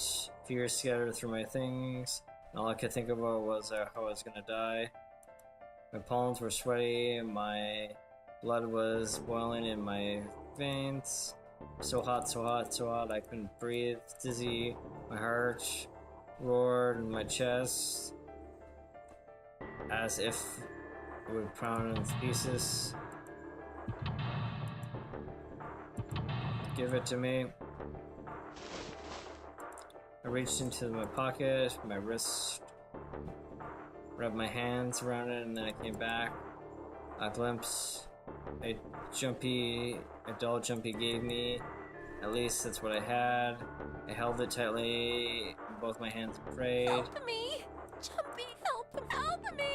Speaker 1: Fear scattered through my things. And all I could think about was how I was gonna die. My palms were sweaty, and my blood was boiling in my veins. So hot, so hot, so hot, I couldn't breathe. Dizzy, my heart roared in my chest as if it would pound into pieces. Give it to me. I reached into my pocket, my wrist, rubbed my hands around it, and then I came back. A glimpse a dull jumpy gave me. At least that's what I had. I held it tightly in both my hands and prayed.
Speaker 5: Help me! Jumpy, help me!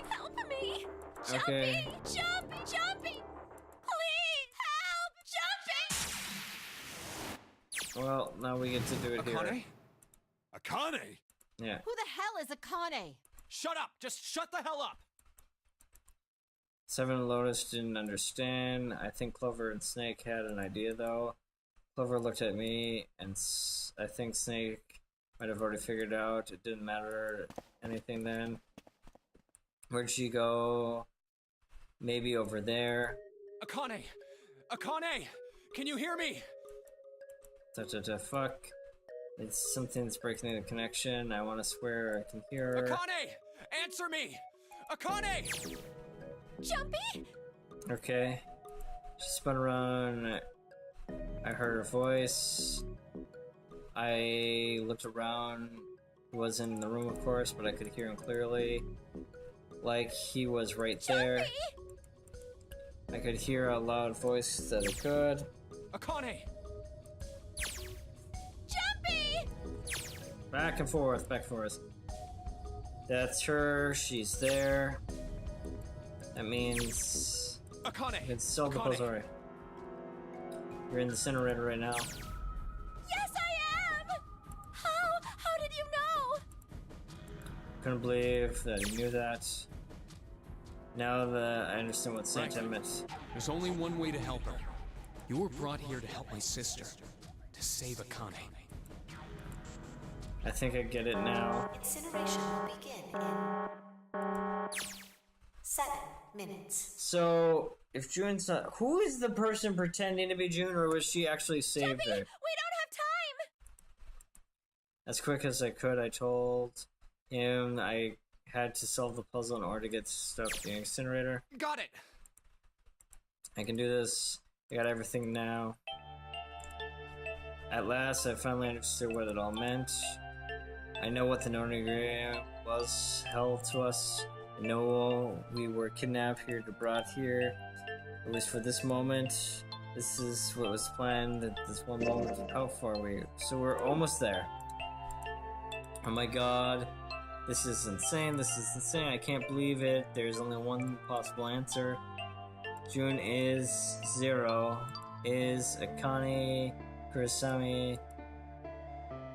Speaker 5: Help me! Jumpy!
Speaker 1: Okay.
Speaker 5: Jumpy! Please help! Jumpy!
Speaker 1: Well, now we get to do it
Speaker 9: Akane?
Speaker 1: here.
Speaker 4: Akane?
Speaker 1: Yeah.
Speaker 8: Who the hell is Akane?
Speaker 3: Shut up! Just shut the hell up!
Speaker 1: Seven and Lotus didn't understand. I think Clover and Snake had an idea, though. Clover looked at me, and I think Snake might have already figured out. It didn't matter anything then. Where'd she go? Maybe over there.
Speaker 3: Akane! Akane! Can you hear me?
Speaker 1: Fuck. It's something's breaking the connection. I want to swear I can hear her.
Speaker 3: Akane! Answer me! Akane!
Speaker 5: Jumpy?
Speaker 1: Okay. She spun around. I heard her voice. I looked around. He wasn't in the room, of course, but I could hear him clearly. Like he was right there. I could hear a loud voice that I could.
Speaker 3: Akane!
Speaker 5: Jumpy!
Speaker 1: Back and forth, back and forth. That's her. She's there. That means
Speaker 3: Akane!
Speaker 1: it's still the
Speaker 3: Akane.
Speaker 1: puzzle. You're in the incinerator right now.
Speaker 5: Yes, I am!
Speaker 1: Couldn't believe that he knew that. Now that I understand what Santa meant.
Speaker 6: There's only one way to help her. You were brought here to help my sister, to save Akane.
Speaker 1: I think I get it now.
Speaker 10: Incineration will begin in 7 minutes.
Speaker 1: So, if June's not... Who is the person pretending to be June, or was she actually saved
Speaker 5: Jumpy,
Speaker 1: her?
Speaker 5: we don't have time!
Speaker 1: As quick as I could, I told him I had to solve the puzzle in order to get stuff to the incinerator.
Speaker 3: Got it!
Speaker 1: I can do this. I got everything now. At last, I finally understood what it all meant. I know what the nonogram was held to us. I know we were kidnapped here to brought here. It was for this moment. This is what was planned at this one moment. How far are we? So we're almost there. Oh my god. This is insane. This is insane. I can't believe it. There's only one possible answer. June is 0. Is Akane Kurosami.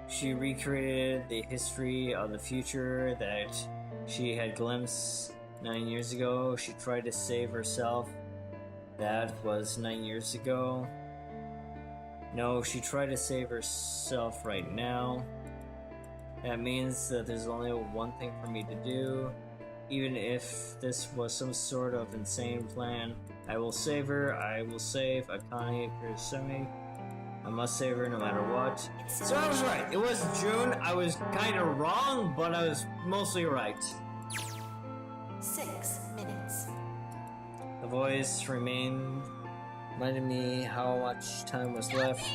Speaker 1: She recreated the history of the future that she had glimpsed 9 years ago. She tried to save herself. That was 9 years ago. No, she tried to save herself right now. That means that there's only one thing for me to do. Even if this was some sort of insane plan, I will save her. I will save Akane Kurosami. I must save her no matter what. So I was right. It was June. I was kind of wrong, but I was mostly right.
Speaker 10: 6 minutes.
Speaker 1: The voice reminded me how much time was left.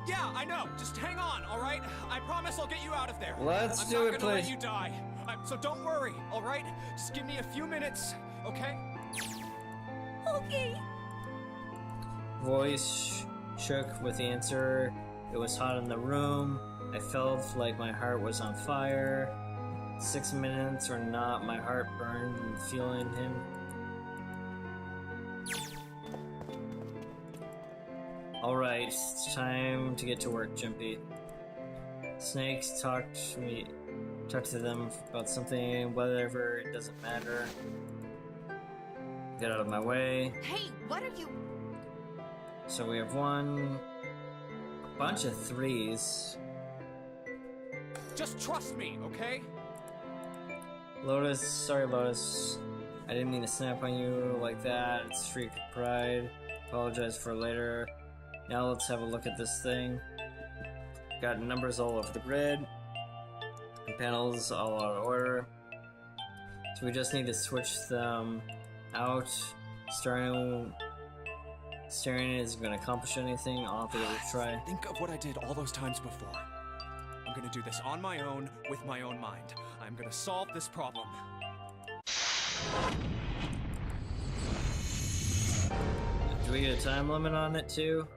Speaker 3: Yeah, I know. Just hang on, all right? I promise I'll get you out of there.
Speaker 1: Let's
Speaker 3: I'm
Speaker 1: do
Speaker 3: not
Speaker 1: it,
Speaker 3: gonna let
Speaker 1: please.
Speaker 3: you die. So don't worry, all right? Just give me a few minutes, okay?
Speaker 5: Okay.
Speaker 1: Voice shook with the answer. It was hot in the room. I felt like my heart was on fire. 6 minutes or not, my heart burned and feeling him. Alright, it's time to get to work, Jumpy. Snakes, talk to them about something, whatever, it doesn't matter. Get out of my way.
Speaker 8: Hey, what are you...
Speaker 1: So we have a bunch of 3s.
Speaker 3: Just trust me, okay?
Speaker 1: Lotus, sorry Lotus. I didn't mean to snap on you like that. It's a freak of pride. Apologize for later. Now let's have a look at this thing. Got numbers all over the grid. And panels all out of order. So we just need to switch them out. Staring isn't going to accomplish anything. I'll have to go try.
Speaker 3: Think of what I did all those times before. I'm gonna do this on my own, with my own mind. I'm gonna solve this problem.
Speaker 1: Do we get a time limit on it too?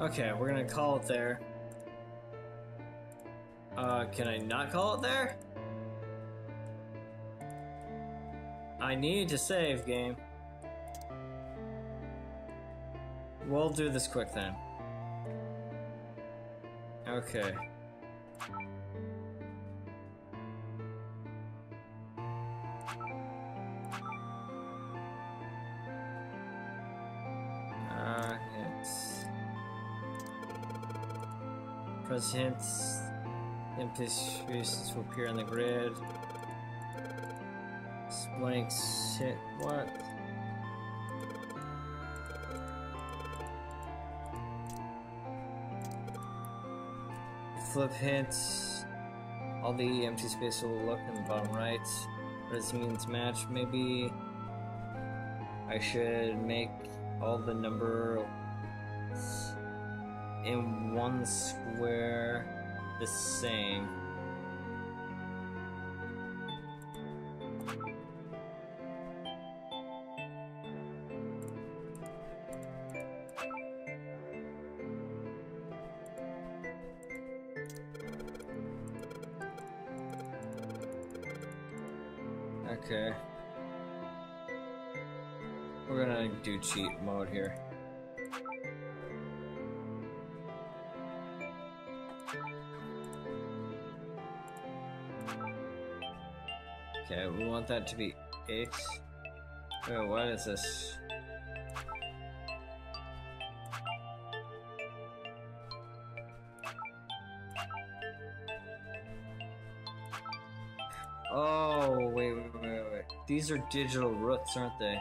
Speaker 1: Okay, we're gonna call it there. Can I not call it there? I need to save, game. We'll do this quick then. Okay. Hits. Press hints. Empty spaces will appear on the grid. Blanks hit what? Flip hints. All the empty space will look in the bottom right. What does it mean to match? Maybe I should make all the numbers in one square the same. Okay. We're gonna do cheat mode here. Okay, we want that to be 8. Wait, what is this? Oh, wait. These are digital roots, aren't they?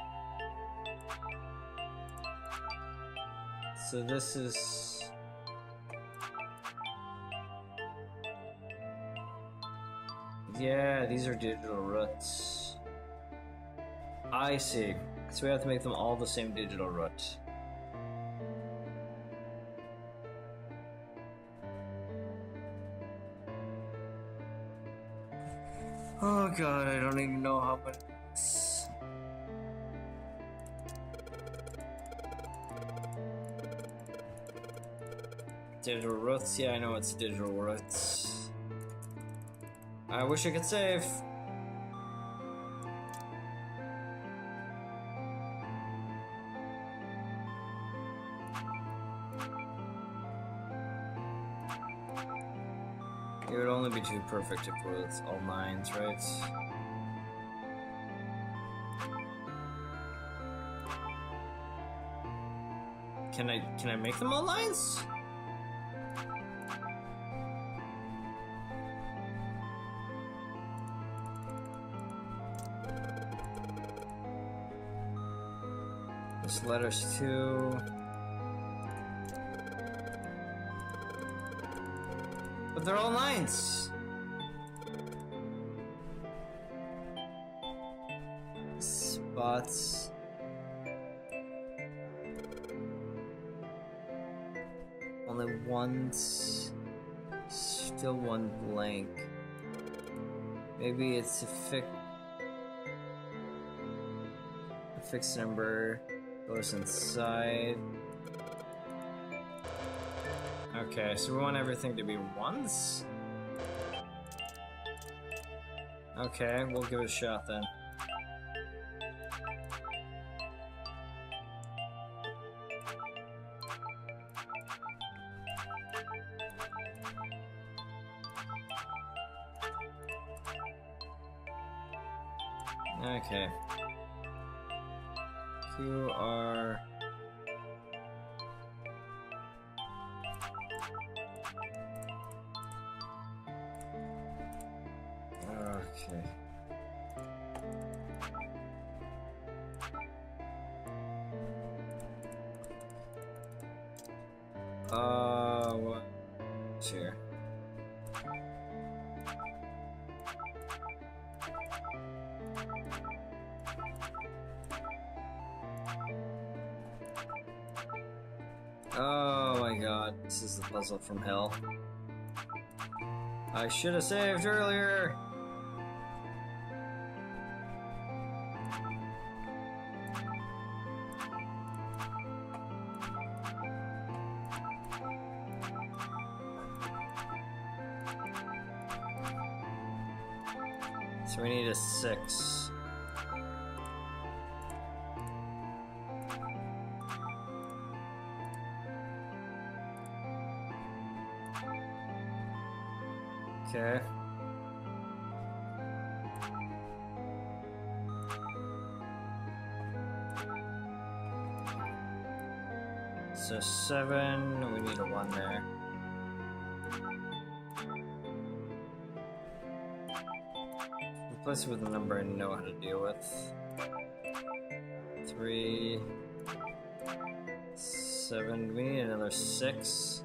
Speaker 1: So this is... Yeah, these are digital roots. I see. So we have to make them all the same digital root. Oh god, I don't even know how much. Digital roots? Yeah, I know it's digital roots. I wish I could save. It would only be too perfect if it was all 9s, right? Can I make them all 9s? This letters too. But they're all 9s. Spots. Only 1's. Still 1 blank. Maybe it's a fixed number goes inside. Okay, so we want everything to be 1s? Okay, we'll give it a shot then. Okay. QR. Okay. What's here? Oh my god, this is the puzzle from hell. I should have saved earlier! So we need a 6. Okay. So 7, we need a 1 there. Replace it with a number I know how to deal with. 3, 7, we need another 6.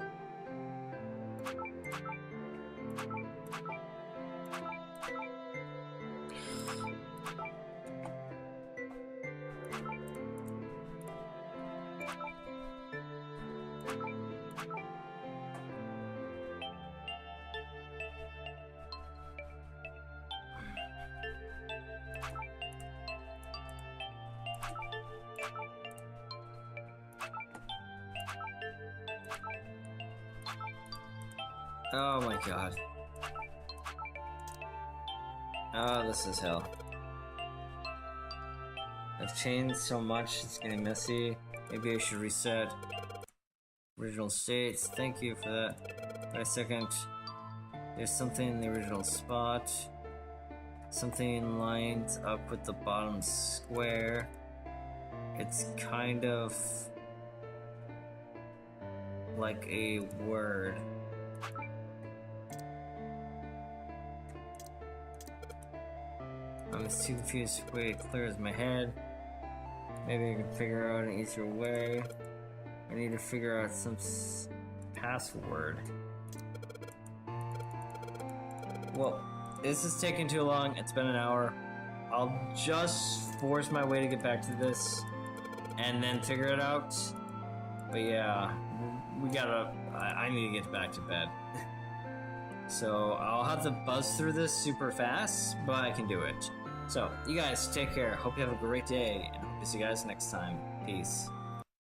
Speaker 1: Oh my god. Oh, this is hell. I've changed so much, it's getting messy. Maybe I should reset original states. Thank you for that. Wait a second. There's something in the original spot. Something lines up with the bottom square. It's kind of like a word. I'm too confused way to clear as my head. Maybe I can figure out an easier way. I need to figure out some password. Well, this is taking too long. It's been an hour. I'll just force my way to get back to this and then figure it out. But yeah, we gotta... I need to get back to bed. So I'll have to buzz through this super fast, but I can do it. So, you guys take care. Hope you have a great day, and hope to see you guys next time. Peace.